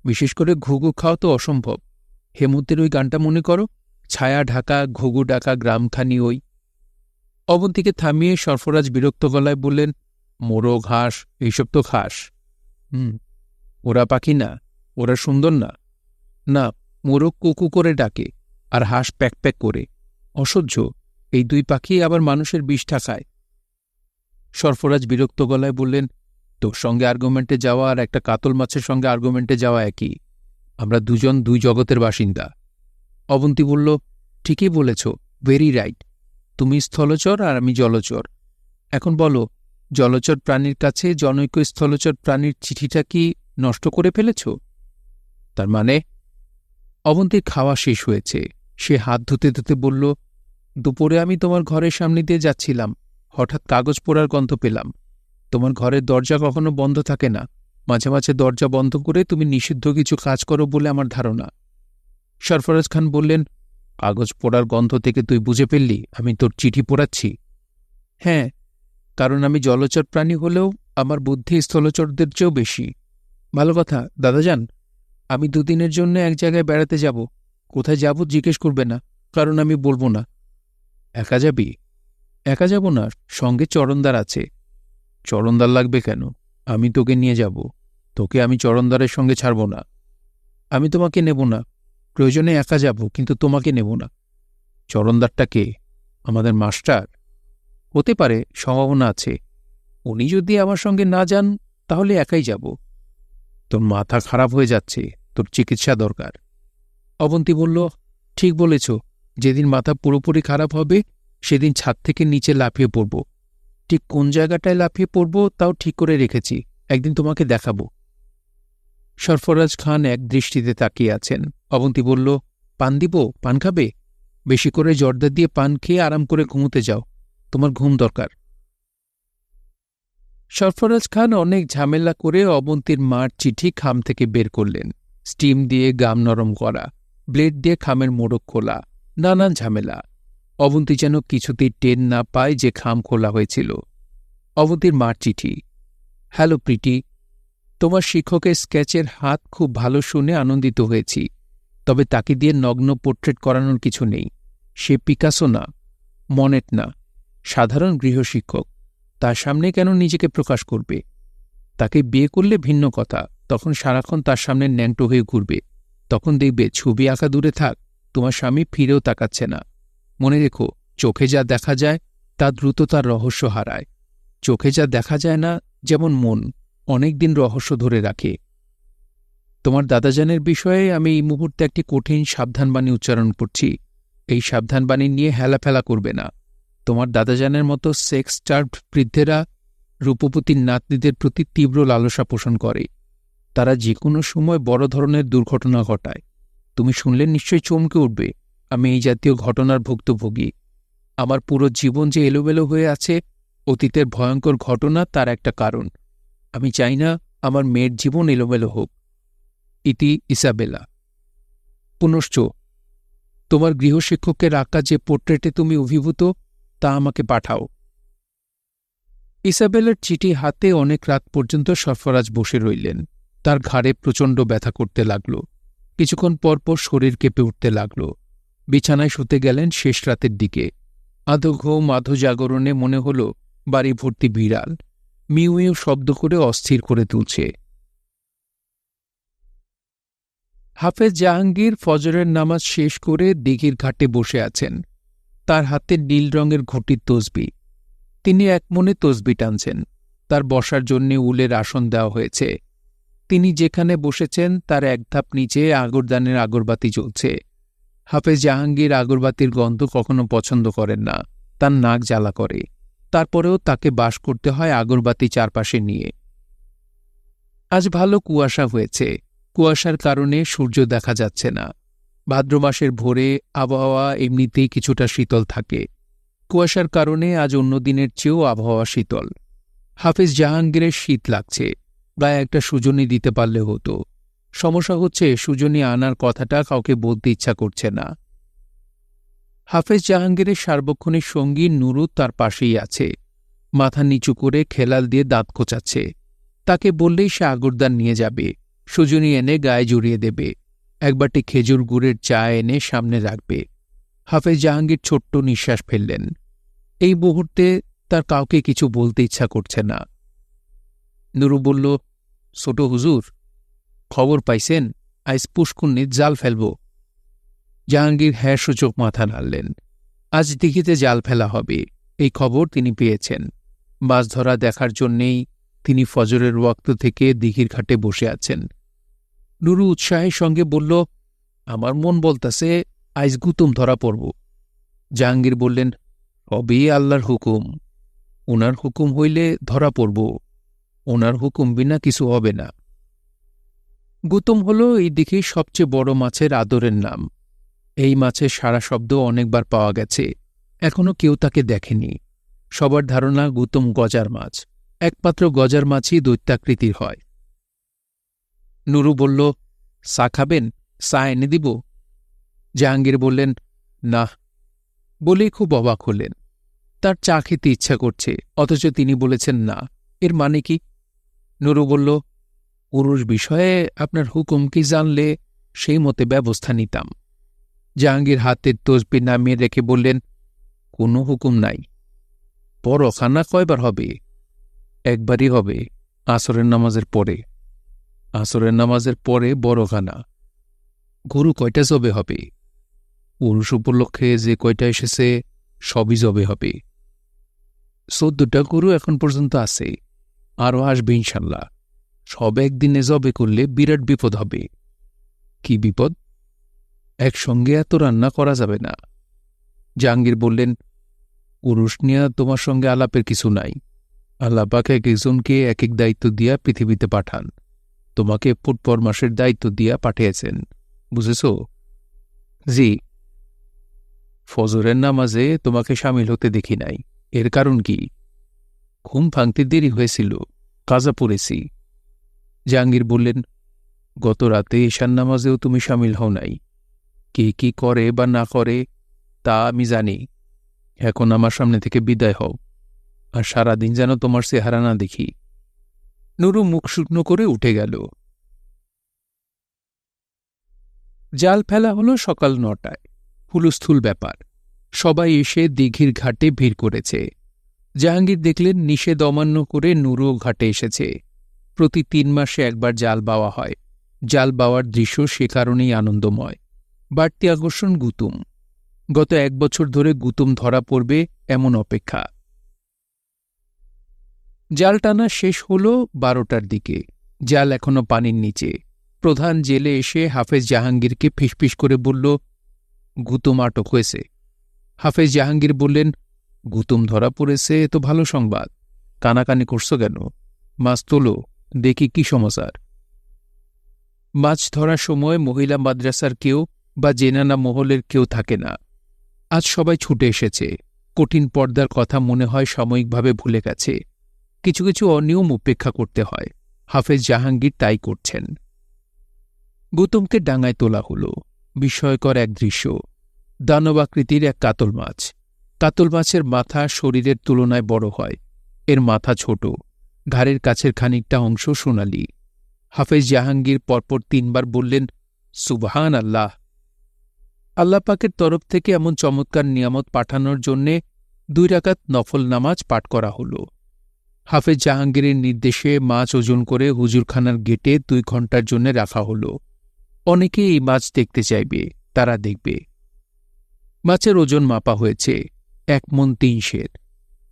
বিশেষ করে ঘুঘু খাওয়া তো অসম্ভব। হেমন্তের ওই গানটা মনে করো, ছায়া ঢাকা ঘুঘু ডাকা গ্রামখানি ওই। অবন্তীকে থামিয়ে সরফরাজ বিরক্ত গলায় বললেন, মোরগ হাঁস এইসব তো খাস। ওরা পাখি না, ওরা সুন্দর না। না, মোরগ কুকু করে ডাকে আর হাঁস প্যাক প্যাক করে। অসহ্য, এই 2 পাখি আবার মানুষের বিষ্ঠা খায়। সরফরাজ বিরক্ত গলায় বললেন, তোর সঙ্গে আর্গুমেন্টে যাওয়া আর একটা কাতল মাছের সঙ্গে আর্গুমেন্টে যাওয়া একই। আমরা দুজন 2 জগতের বাসিন্দা। অবন্তী বলল, ঠিকই বলেছ, ভেরি রাইট। তুমি স্থলচর আর আমি জলচর। এখন বলো, জলচর প্রাণীর কাছে জনৈক স্থলচর প্রাণীর চিঠিটা কি নষ্ট করে ফেলেছ? তার মানে? অবন্তীর খাওয়া শেষ হয়েছে। সে হাত ধুতে ধুতে বলল, দুপুরে আমি তোমার ঘরের সামনে দিয়ে যাচ্ছিলাম, হঠাৎ কাগজ পোড়ার গন্ধ পেলাম। তোমার ঘরের দরজা কখনো বন্ধ থাকে না, মাঝে মাঝে দরজা বন্ধ করে তুমি নিষিদ্ধ কিছু কাজ করো বলে আমার ধারণা। সরফরাজ খান বললেন, কাগজ পোড়ার গন্ধ থেকে তুই বুঝে ফেললি আমি তোর চিঠি পোড়াচ্ছি? হ্যাঁ, কারণ আমি জলচর প্রাণী হলেও আমার বুদ্ধি স্থলচরদের চেয়েও বেশি। ভালো কথা দাদাজান, আমি 2 দিনের জন্য এক জায়গায় বেড়াতে যাব। কোথায় যাব জিজ্ঞেস করবে না, কারণ আমি বলবো না। একা যাবি? একা যাব না, সঙ্গে চরণদার আছে। চরণদার লাগবে কেন? আমি তোকে নিয়ে যাব। তোকে আমি চরণদারের সঙ্গে ছাড়ব না। আমি তোমাকে নেব না, প্রয়োজনে একা যাব, কিন্তু তোমাকে নেব না। চরণদারটা কে? আমাদের মাস্টার? হতে পারে, সম্ভাবনা আছে। উনি যদি আমার সঙ্গে না যান তাহলে একাই যাব। তোর মাথা খারাপ হয়ে যাচ্ছে, তোর চিকিৎসা দরকার। অবন্তী বলল, ঠিক বলেছ, যেদিন মাথা পুরোপুরি খারাপ হবে সেদিন ছাদ থেকে নিচে লাফিয়ে পড়ব। ঠিক কোন জায়গাটায় লাফিয়ে পড়ব তাও ঠিক করে রেখেছি, একদিন তোমাকে দেখাব। সরফরাজ খান এক দৃষ্টিতে তাকিয়ে আছেন। অবন্তী বলল, পান দিব? পান খাবে? বেশি করে জর্দা দিয়ে পান খেয়ে আরাম করে ঘুমোতে যাও, তোমার ঘুম দরকার। সরফরাজ খান অনেক ঝামেলা করে অবন্তীর মার চিঠি খাম থেকে বের করলেন। স্টিম দিয়ে গাম নরম করা, ব্লেড দিয়ে খামের মোড়ক খোলা, নানান ঝামেলা। অবন্তী যেন কিছুতেই টের না পায় যে খাম খোলা হয়েছিল। অবন্তীর মার চিঠি। হ্যালো প্রীতি, তোমার শিক্ষকের স্কেচের হাত খুব ভালো শুনে আনন্দিত হয়েছি, তবে তাকে দিয়ে নগ্ন পোর্ট্রেট করানোর কিছু নেই। সে পিকাসো না, মনেট না, সাধারণ গৃহশিক্ষক। তার সামনে কেন নিজেকে প্রকাশ করবে? তাকে বিয়ে করলে ভিন্ন কথা, তখন সারাক্ষণ তার সামনে ন্যাংটো হয়ে ঘুরবে। তখন দেখবে ছবি আঁকা দূরে থাক, তোমার স্বামী ফিরেও তাকাচ্ছে না। মনে রেখো, চোখে যা দেখা যায় তা দ্রুত তার রহস্য হারায়। চোখে যা দেখা যায় না, যেমন মন, অনেক দিন রহস্য ধরে রাখে। তোমার দাদাজানের বিষয়ে আমি এই মুহূর্তে একটি কঠিন সাবধানবাণী উচ্চারণ করছি। এই সাবধানবাণী নিয়ে হেলাফেলা করবে না। তোমার দাদাজানের মতো সেক্স স্টার্ভড বৃদ্ধেরা রূপবতীর নাতনিদের প্রতি তীব্র লালসা পোষণ করে। তারা যে কোনো সময় বড় ধরনের দুর্ঘটনা ঘটায়। তুমি শুনলে নিশ্চয়ই চমকে উঠবে, আমি এই জাতীয় ঘটনার ভুক্তভোগী। আমার পুরো জীবন যে এলোমেলো হয়ে আছে, অতীতের ভয়ঙ্কর ঘটনা তার একটা কারণ। আমি চাই না আমার মেয়ের জীবন এলোমেলো হোক। ইতি ইসাবেলা। পুনশ্চ, তোমার গৃহশিক্ষকের আঁকা যে পোর্ট্রেটে তুমি অভিভূত তা আমাকে পাঠাও। ইসাবেলার চিঠি হাতে অনেক রাত পর্যন্ত সরফরাজ বসে রইলেন। তার ঘাড়ে প্রচণ্ড ব্যথা করতে লাগল। কিছুক্ষণ পরপর শরীর কেঁপে উঠতে লাগল। বিছানায় শুতে গেলেন শেষ রাতের দিকে। আধো ঘুম আধো জাগরণে মনে হল বাড়ি ভর্তি বিড়াল, মিউ মিউ শব্দ করে অস্থির করে তুলছে। হাফেজ জাহাঙ্গীর ফজরের নামাজ শেষ করে দিঘির ঘাটে বসে আছেন। তার হাতে নীল রঙের ঘটির তসবি। তিনি একমনে তসবি টানছেন। তার বসার জন্যে উলের আসন দেওয়া হয়েছে। তিনি যেখানে বসেছেন তার এক ধাপ নিচে আগরদানের আগরবাতি জ্বলছে। হাফেজ জাহাঙ্গীর আগরবাতির গন্ধ কখনো পছন্দ করেন না, তার নাক জ্বালা করে। তারপরেও তাকে বাস করতে হয় আগরবাতি চারপাশে নিয়ে। আজ ভালো কুয়াশা হয়েছে। কুয়াশার কারণে সূর্য দেখা যাচ্ছে না। ভাদ্র মাসের ভোরে আবহাওয়া এমনিতেই কিছুটা শীতল থাকে। কুয়াশার কারণে আজ অন্য দিনের চেয়েও আবহাওয়া শীতল। হাফেজ জাহাঙ্গীরের শীত লাগছে। গায়ে একটা সুজনি দিতে পারলে হতো। সমস্যা হচ্ছে সুজনি আনার কথাটা কাউকে বলতে ইচ্ছা করছে না। হাফেজ জাহাঙ্গীরের সার্বক্ষণিক সঙ্গী নুরু তার পাশেই আছে। মাথা নিচু করে খেলাল দিয়ে দাঁত কোচাচ্ছে। তাকে বললেই সে আগরদান নিয়ে যাবে, সুজনি এনে গায়ে জড়িয়ে দেবে, একবারটি খেজুর গুড়ের চা এনে সামনে রাখবে। হাফেজ জাহাঙ্গীর ছোট্ট নিঃশ্বাস ফেললেন। এই মুহূর্তে তার কাউকে কিছু বলতে ইচ্ছা করছে না। নুরু বলল, ছোট হুজুর, খবর পাইছেন? আজ পুষ্কুন্নিত জাল ফেলব। জাহাঙ্গীর হ্যাঁ সূচক মাথা নাড়লেন। আজ দিঘিতে জাল ফেলা হবে, এই খবর তিনি পেয়েছেন। মাছ ধরা দেখার জন্যেই তিনি ফজরের ওয়াক্ত থেকে দিঘির ঘাটে বসে আছেন। নুরু উৎসাহের সঙ্গে বলল, আমার মন বলতাছে আইজ গুতুম ধরা পড়ব। জাহাঙ্গীর বললেন, হবেই আল্লাহর হুকুম। ওনার হুকুম হইলে ধরা পড়ব, ওনার হুকুম বিনা কিছু হবে না। গুতুম হল এই দিঘির সবচেয়ে বড় মাছের আদরের নাম। এই মাছের সারা শব্দ অনেকবার পাওয়া গেছে, এখনও কেউ তাকে দেখেনি। সবার ধারণা গুতুম গজার মাছ। একমাত্র গজার মাছই দৈত্যাকৃতির হয়। নুরু বলল, চা খাবেন? চা এনে দিব? জাহাঙ্গীর বললেন, না। বলেই খুব অবাক হলেন। তার চা খেতে ইচ্ছা করছে, অথচ তিনি বলেছেন না। এর মানে কি? নুরু বলল, পুরুষ বিষয়ে আপনার হুকুম কি জানলে সেই মতে ব্যবস্থা নিতাম। জাহাঙ্গীর হাতের তসবি নামিয়ে রেখে বললেন, কোনো হুকুম নাই। পরখানা কয়বার হবে? একবারই হবে, আসরের নামাজের পরে। আসরের নামাজের পরে বড়খানা। গরু কয়টা জবে হবে? পুরুষ উপলক্ষে যে কয়টা এসেছে সবই জবে হবে। 14টা গরু এখন পর্যন্ত আছে, আরও আসবে ইনশাল্লাহ। সব একদিনে জবে করলে বিরাট বিপদ হবে। কি বিপদ? একসঙ্গে এত রান্না করা যাবে না। জাহাঙ্গীর বললেন, পুরুষ নিয়ে তোমার সঙ্গে আলাপের কিছু নাই। আল্লাহ পাক এক একজনকে এক এক দায়িত্ব দিয়া পৃথিবীতে পাঠান। তোমাকে ফুটপর মাসের দায়িত্ব দিয়া পাঠিয়েছেন, বুঝেছ? জি। ফজরের নামাজে তোমাকে সামিল হতে দেখি নাই, এর কারণ কি? ঘুম ভাঙতে দেরি হয়েছিল, কাজা পড়েছি। জাহাঙ্গীর বললেন, গত রাতে ঈশান নামাজেও তুমি সামিল হও নাই। কে কি করে বা না করে তা আমি জানি। এখন আমার সামনে থেকে বিদায় হও, আর সারাদিন যেন তোমার চেহারা না দেখি। নুরু মুখ শুকনো করে উঠে গেল। জাল ফেলা হলো সকাল 9টায়। হুলস্থুল ব্যাপার। সবাই এসে দিঘির ঘাটে ভিড় করেছে। জাহাঙ্গীর দেখলেন নিষেধ অমান্য করে নুরুও ঘাটে এসেছে। প্রতি 3 মাসে একবার জাল বাওয়া হয়। জাল বাওয়ার দৃশ্য সে কারণেই আনন্দময়। বাড়তি আকর্ষণ গুতুম। গত 1 বছর ধরে গুতুম ধরা পড়বে এমন অপেক্ষা। জাল টানা শেষ হল 12টার দিকে। জাল এখনো পানির নিচে। প্রধান জেলে এসে হাফেজ জাহাঙ্গীরকে ফিসফিস করে বলল, গুতুম আটক হয়েছে। হাফেজ জাহাঙ্গীর বললেন, গুতুম ধরা পড়েছে তো ভালো সংবাদ, কানাকানি করছো কেন? মাছ তোলো, দেখি কি সমাচার। মাছ ধরার সময় মহিলা মাদ্রাসার কেউ বা জেনানা মহলের কেউ থাকে না। আজ সবাই ছুটে এসেছে। কঠিন পর্দার কথা মনে হয় সাময়িকভাবে ভুলে গেছে। কিছু কিছু অনিয়ম উপেক্ষা করতে হয়। হাফেজ জাহাঙ্গীর তাই করছেন। গুতুমকে ডাঙায় তোলা হল। বিস্ময়কর এক দৃশ্য। দানবাকৃতির এক কাতল মাছ। কাতল মাছের মাথা শরীরের তুলনায় বড় হয়। এর মাথা ছোট, ঘাড়ের কাছের খানিকটা অংশ সোনালি। হাফেজ জাহাঙ্গীর পরপর 3 বার বললেন, সুবহান আল্লাহ। আল্লাহ পাকের তরফ থেকে এমন চমৎকার নিয়ামত পাঠানোর জন্যে 2 রাকাত নফল নামাজ পাঠ করা হল। হাফেজ জাহাঙ্গীরের নির্দেশে মাছ ওজন করে হুজুরখানার গেটে 2 ঘণ্টার জন্য রাখা হল। অনেকে এই মাছ দেখতে চাইবে, তারা দেখবে। মাছের ওজন মাপা হয়েছে 1 মণ 3 সের।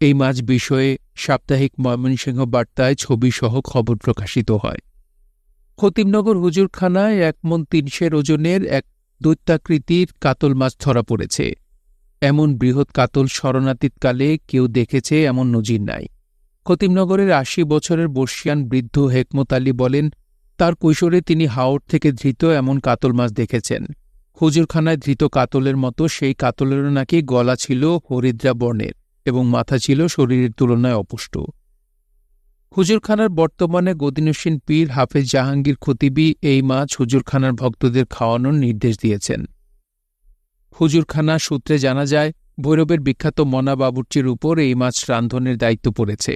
এই মাছ বিষয়ে সাপ্তাহিক ময়মনসিংহ বার্তায় ছবিসহ খবর প্রকাশিত হয়। খতিবনগর হুজুরখানায় 1 মণ 3 সের ওজনের এক দৈত্যাকৃতির কাতল মাছ ধরা পড়েছে। এমন বৃহৎ কাতল শরণাতীতকালে কেউ দেখেছে এমন নজির নাই। খতিবনগরের 80 বছরের বর্ষিয়ান বৃদ্ধ হেকমত আলী বলেন, তার কৈশোরে তিনি হাওড় থেকে ধৃত এমন কাতল মাছ দেখেছেন। হুজুরখানায় ধৃত কাতলের মতো সেই কাতলেরও নাকি গলা ছিল হরিদ্রা বর্ণের এবং মাথা ছিল শরীরের তুলনায় অপুষ্ট। হুজুরখানার বর্তমানে গদিনসীন পীর হাফেজ জাহাঙ্গীর খতিবি এই মাছ হুজুরখানার ভক্তদের খাওয়ানোর নির্দেশ দিয়েছেন। হুজুরখানা সূত্রে জানা যায়, ভৈরবের বিখ্যাত মনা বাবুর্চির উপর এই মাছ রান্ধনের দায়িত্ব পড়েছে।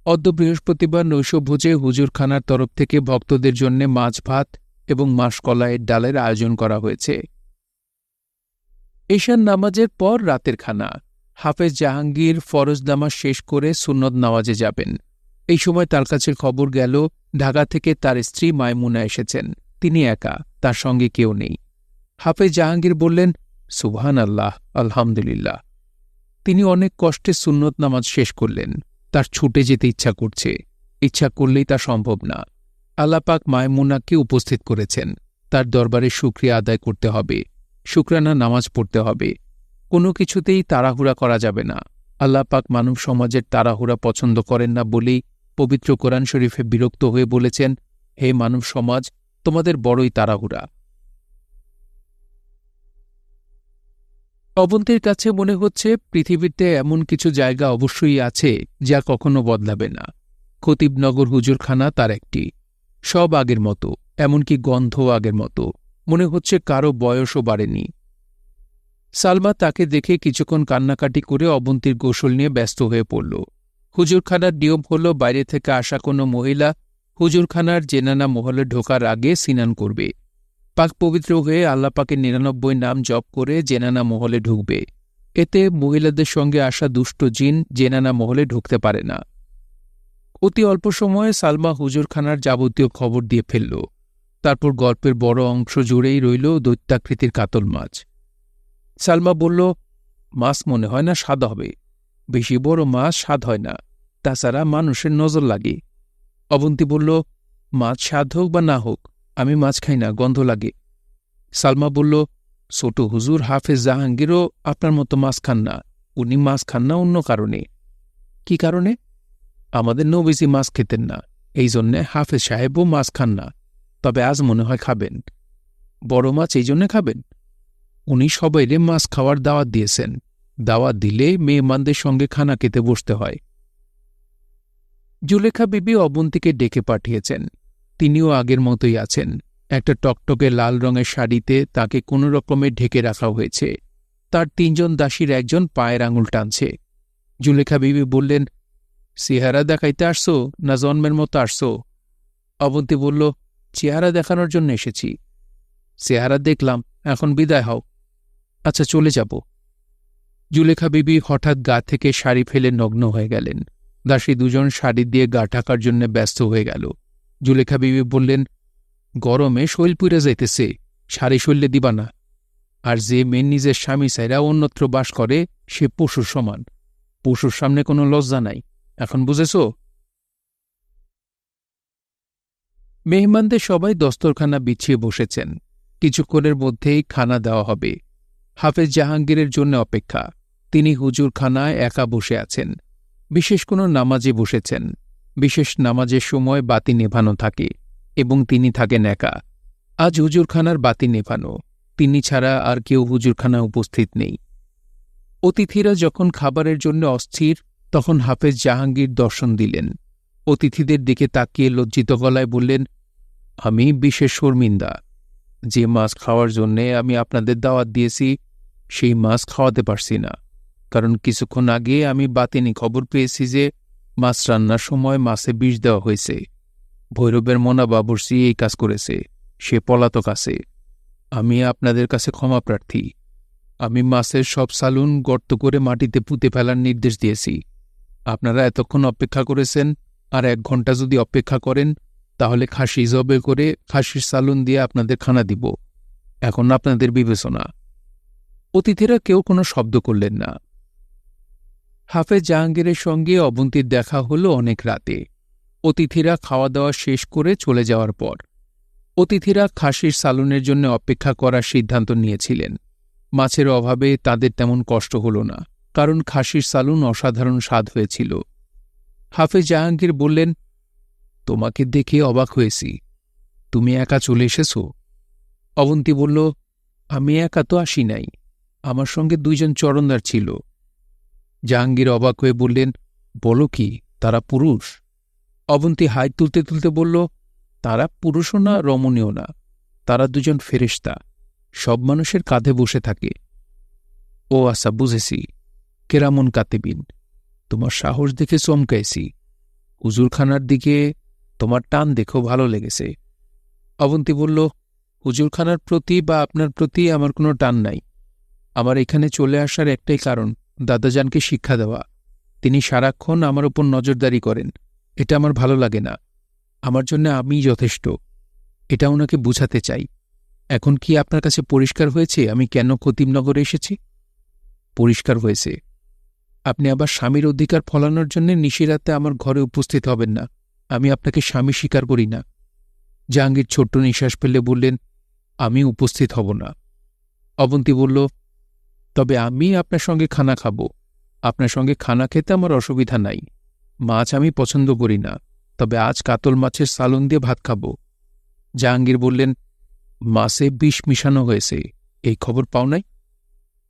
অদ্য বৃহস্পতিবার নৈশভোজে হুজুরখানার তরফ থেকে ভক্তদের জন্য মাছ ভাত এবং মাসকলাইয়ের ডালের আয়োজন করা হয়েছে। ঈশান নামাজের পর রাতের খানা। হাফেজ জাহাঙ্গীর ফরজ নামাজ শেষ করে সুন্নত নামাজে যাবেন। এই সময় তার কাছে খবর গেল ঢাকা থেকে তার স্ত্রী মাইমুনা এসেছেন। তিনি একা, তার সঙ্গে কেউ নেই। হাফেজ জাহাঙ্গীর বললেন, সুবহান আল্লাহ, আলহামদুলিল্লাহ। তিনি অনেক কষ্টে সুন্নত নামাজ শেষ করলেন। তার ছুটে যেতে ইচ্ছা করছে, ইচ্ছা করলেই তা সম্ভব না। আল্লাহ পাক মাইমুনাকে উপস্থিত করেছেন। তার দরবারে শুকরিয়া আদায় করতে হবে, শুকরানা নামাজ পড়তে হবে। কোনো কিছুতেই তাড়াহুড়া করা যাবে না। আল্লাহ পাক মানব সমাজের তাড়াহুড়া পছন্দ করেন না বলেই পবিত্র কোরআন শরীফে বিরক্ত হয়ে বলেছেন, হে মানব সমাজ, তোমাদের বড়ই তাড়াহুড়া। অবন্তীর কাছে মনে হচ্ছে পৃথিবীতে এমন কিছু জায়গা অবশ্যই আছে যা কখনো বদলাবে না। খতিবনগর হুজুরখানা তার একটি। সব আগের মতো, এমনকি গন্ধ আগের মতো। মনে হচ্ছে কারো বয়সও বাড়েনি। সালমা তাকে দেখে কিছুক্ষণ কান্নাকাটি করে অবন্তীর গোসল নিয়ে ব্যস্ত হয়ে পড়ল। হুজুরখানার নিয়ম হল বাইরে থেকে আসা কোনো মহিলা হুজুরখানার জেনানা মহলে ঢোকার আগে স্নান করবে। পাক পবিত্র হয়ে আল্লাহ পাকের 99 নাম জপ করে জেনানা মহলে ঢুকবে। এতে মহিলাদের সঙ্গে আসা দুষ্ট জিন জেনানা মহলে ঢুকতে পারে না। অতি অল্প সময়ে সালমা হুজুরখানার যাবতীয় খবর দিয়ে ফেলল। তারপর গল্পের বড় অংশ জুড়েই রইল দৈত্যাকৃতির কাতল মাছ। সালমা বলল, মাছ মনে হয় না স্বাদ হবে। বেশি বড় মাছ স্বাদ হয় না, তাছাড়া মানুষের নজর লাগে। অবন্তী বলল, মাছ স্বাদ হোক বা না হোক, আমি মাছ খাই না, গন্ধ লাগে। সালমা বলল, ছোট হুজুর হাফেজ জাহাঙ্গীরও আপনার মতো মাছ খান না। উনি মাছ খান না অন্য কারণে। কি কারণে? আমাদের নবীজি মাছ খেতেন না, এই জন্যে হাফেজ সাহেবও মাছ খান না। তবে আজ মনে হয় খাবেন। বড় মাছ এই জন্যে খাবেন? উনি সবাইরে মাছ খাওয়ার দাওয়াত দিয়েছেন। দাওয়াত দিলে মেহমানদের সঙ্গে খানা খেতে বসতে হয়। জুলেখা বিবি অবন্তীকে ডেকে পাঠিয়েছেন। তিনিও আগের মতোই আছেন। একটা টকটকে লাল রঙের শাড়িতে তাকে কোনো রকমে ঢেকে রাখা হয়েছে। তার 3 জন দাসীর একজন পায়ের আঙুল টানছে। জুলেখা বিবি বললেন, চেহারা দেখাইতে আসছো না জন্মের মতো আসছো? অবন্তী বলল, চেহারা দেখানোর জন্য এসেছি। চেহারা দেখলাম, এখন বিদায় হও। আচ্ছা, চলে যাব। জুলেখা বিবি হঠাৎ গা থেকে শাড়ি ফেলে নগ্ন হয়ে গেলেন। দাসী 2 জন শাড়ি দিয়ে গা ঢাকার জন্য ব্যস্ত হয়ে গেল। জুলেখা বিবি বললেন, গরমে শৈল পুড়ে যাইতেছে, শাড়ি শৈলে দিবা না। আর যে মেয়ে নিজের স্বামী ছাইরা অন্যত্র বাস করে সে পশুর সমান। পশুর সামনে কোনো লজ্জা নাই, এখন বুঝেছ? মেহমানদের সবাই দস্তরখানা বিছিয়ে বসেছেন। কিছুক্ষণের মধ্যেই খানা দেওয়া হবে। হাফেজ জাহাঙ্গীরের জন্য অপেক্ষা। তিনি হুজুরখানায় একা বসে আছেন। বিশেষ কোনো নামাজে বসেছেন। বিশেষ নামাজের সময় বাতি নেভানো থাকে এবং তিনি থাকেন একা। আজ হুজুরখানার বাতি নেভানো। তিনি ছাড়া আর কেউ হুজুরখানায় উপস্থিত নেই। অতিথিরা যখন খাবারের জন্য অস্থির, তখন হাফেজ জাহাঙ্গীর দর্শন দিলেন। অতিথিদের দিকে তাকিয়ে লজ্জিত গলায় বললেন, আমি বিশেষ শর্মিন্দা। যে মাছ খাওয়ার জন্যে আমি আপনাদের দাওয়াত দিয়েছি সেই মাছ খাওয়াতে পারছি না। কারণ কিছুক্ষণ আগে আমি বাতিনি খবর পেয়েছি যে মাছ রান্নার সময় মাছে বিষ দেওয়া হয়েছে। ভৈরবের মোনা বাবুর্চি এই কাজ করেছে। সে পলাতক আছে। আমি আপনাদের কাছে ক্ষমা প্রার্থী। আমি মাছের সব সালুন গর্ত করে মাটিতে পুঁতে ফেলার নির্দেশ দিয়েছি। আপনারা এতক্ষণ অপেক্ষা করেছেন, আর 1 ঘন্টা যদি অপেক্ষা করেন তাহলে খাসি জবে করে খাসির সালুন দিয়ে আপনাদের খানা দিব। এখন আপনাদের বিবেচনা। অতিথিরা কেউ কোনো শব্দ করলেন না। হাফেজ জাহাঙ্গীরের সঙ্গে অবন্তীর দেখা হলো অনেক রাতে, অতিথিরা খাওয়া দাওয়া শেষ করে চলে যাওয়ার পর। অতিথিরা খাসির সালুনের জন্য অপেক্ষা করার সিদ্ধান্ত নিয়েছিলেন। মাছের অভাবে তাদের তেমন কষ্ট হল না, কারণ খাসির সালুন অসাধারণ স্বাদ হয়েছিল। হাফেজ জাহাঙ্গীর বললেন, তোমাকে দেখে অবাক হয়েছি, তুমি একা চলে এসেছ? অবন্তী বলল, আমি একা তো আসি নাই, আমার সঙ্গে 2 জন চরণদার ছিল। জাহাঙ্গীর অবাক হয়ে বললেন, বলো কি, তারা পুরুষ? অবন্তী হাই তুলতে তুলতে বলল, তারা পুরুষও না, রমণীয় না, তারা 2 জন ফেরেশতা, সব মানুষের কাঁধে বসে থাকে। ও আচ্ছা, বুঝেছি, কেরামন কাতেবিন। তোমার সাহস দেখে চমকাইছি। হুজুরখানার দিকে তোমার টান দেখো ভালো লেগেছে। অবন্তী বলল, হুজুরখানার প্রতি বা আপনার প্রতি আমার কোনো টান নাই। আমার এখানে চলে আসার একটাই কারণ, দাদাজানকে শিক্ষা দেওয়া। তিনি সারাক্ষণ আমার উপর নজরদারি করেন, এটা আমার ভালো লাগে না। আমার জন্য আমিই যথেষ্ট, এটা ওনাকে বুঝাতে চাই। এখন কি আপনার কাছে পরিষ্কার হয়েছে আমি কেন খতিমনগরে এসেছি? পরিষ্কার হয়েছে। আপনি আবার স্বামীর অধিকার ফলানোর জন্য নিশিরাতে আমার ঘরে উপস্থিত হবেন না। আমি আপনাকে স্বামী স্বীকার করি না। জাহাঙ্গীর ছোট্ট নিঃশ্বাস ফেলে বললেন, আমি উপস্থিত হব না। অবন্তী বলল, তবে আমি আপনার সঙ্গে খানা খাব। আপনার সঙ্গে খানা খেতে আমার অসুবিধা নাই। মাছ আমি পছন্দ করি না, তবে আজ কাতল মাছের সালুন দিয়ে ভাত খাব। জাহাঙ্গীর বললেন, মাছে বিষ মিশানো হয়েছে, এই খবর পাও নাই?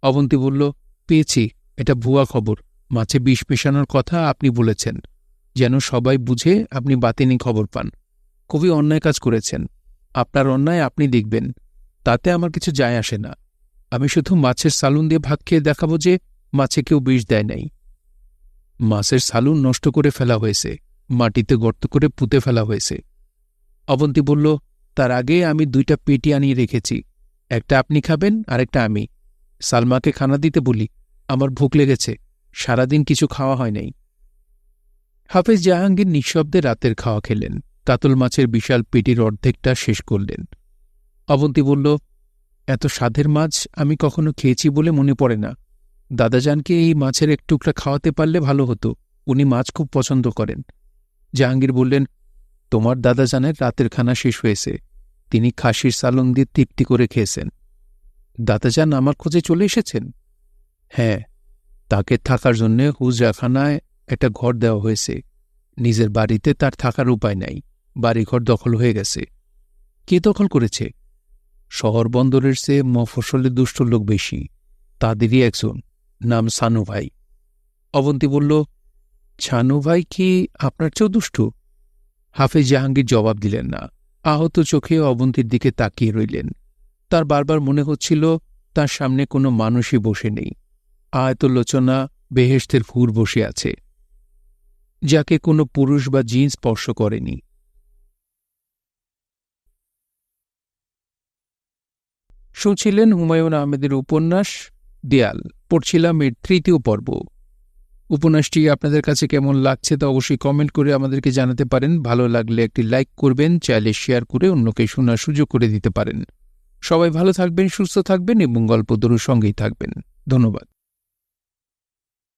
অবন্তী বলল, পেয়েছি, এটা ভুয়া খবর। মাছে বিষ মেশানোর কথা আপনি বলেছেন, যেন সবাই বুঝে আপনি বাতিনি খবর পান। খুবই অন্যায় কাজ করেছেন। আপনার অন্যায় আপনি দেখবেন, তাতে আমার কিছু যায় আসে না। আমি শুধু মাছের সালুন দিয়ে ভাত খেয়ে দেখাবো যে মাছে কেউ বিষ দেয় নাই। মাছের সালুন নষ্ট করে ফেলা হয়েছে, মাটিতে গর্ত করে পুঁতে ফেলা হয়েছে। অবন্তী বলল, তার আগে আমি 2টা পেটি আনিয়ে রেখেছি, একটা আপনি খাবেন আর একটা আমি। সালমাকে খানা দিতে বলি, আমার ভুক লেগেছে, সারাদিন কিছু খাওয়া হয় নাই। হাফেজ জাহাঙ্গীর নিঃশব্দে রাতের খাওয়া খেলেন, কাতল মাছের বিশাল পেটির অর্ধেকটা শেষ করলেন। অবন্তী বলল, এত স্বাদের মাছ আমি কখনো খেয়েছি বলে মনে পড়ে না। দাদাজানকে এই মাছের এক টুকরা খাওয়াতে পারলে ভালো হতো, উনি মাছ খুব পছন্দ করেন। জাহাঙ্গীর বললেন, তোমার দাদাজানের রাতের খানা শেষ হয়েছে, তিনি খাসির সালন দিয়ে তৃপ্তি করে খেয়েছেন। দাদাজান আমার খোঁজে চলে এসেছেন? হ্যাঁ, তাকে থাকার জন্য হুজরাখানায় একটা ঘর দেওয়া হয়েছে। নিজের বাড়িতে তার থাকার উপায় নাই, বাড়িঘর দখল হয়ে গেছে। কে দখল করেছে? শহর বন্দরের চেয়ে মফস্বলে দুষ্ট লোক বেশি, তাদেরই একজন, নাম সানু ভাই। অবন্তী বলল, ছানু ভাই কি আপনার চেয়েও দুষ্টু? হাফেজ জাহাঙ্গীর জবাব দিলেন না, আহত চোখে অবন্তীর দিকে তাকিয়ে রইলেন। তার বারবার মনে হচ্ছিল তার সামনে কোনো মানুষই বসে নেই, আয়তলোচনা বেহেশতের হুর বসে আছে, যাকে কোনো পুরুষ বা জিন স্পর্শ করেনি। শুনছিলেন হুমায়ুন আহমেদের উপন্যাস দেয়াল, পড়ছিলাম এর 3য় পর্ব। উপন্যাসটি আপনাদের কাছে কেমন লাগছে তা অবশ্যই কমেন্ট করে আমাদেরকে জানাতে পারেন। ভালো লাগলে একটি লাইক করবেন, চাইলে শেয়ার করে অন্যকে শোনার সুযোগ করে দিতে পারেন। সবাই ভালো থাকবেন, সুস্থ থাকবেন এবং গল্পদরুর সঙ্গেই থাকবেন। ধন্যবাদ।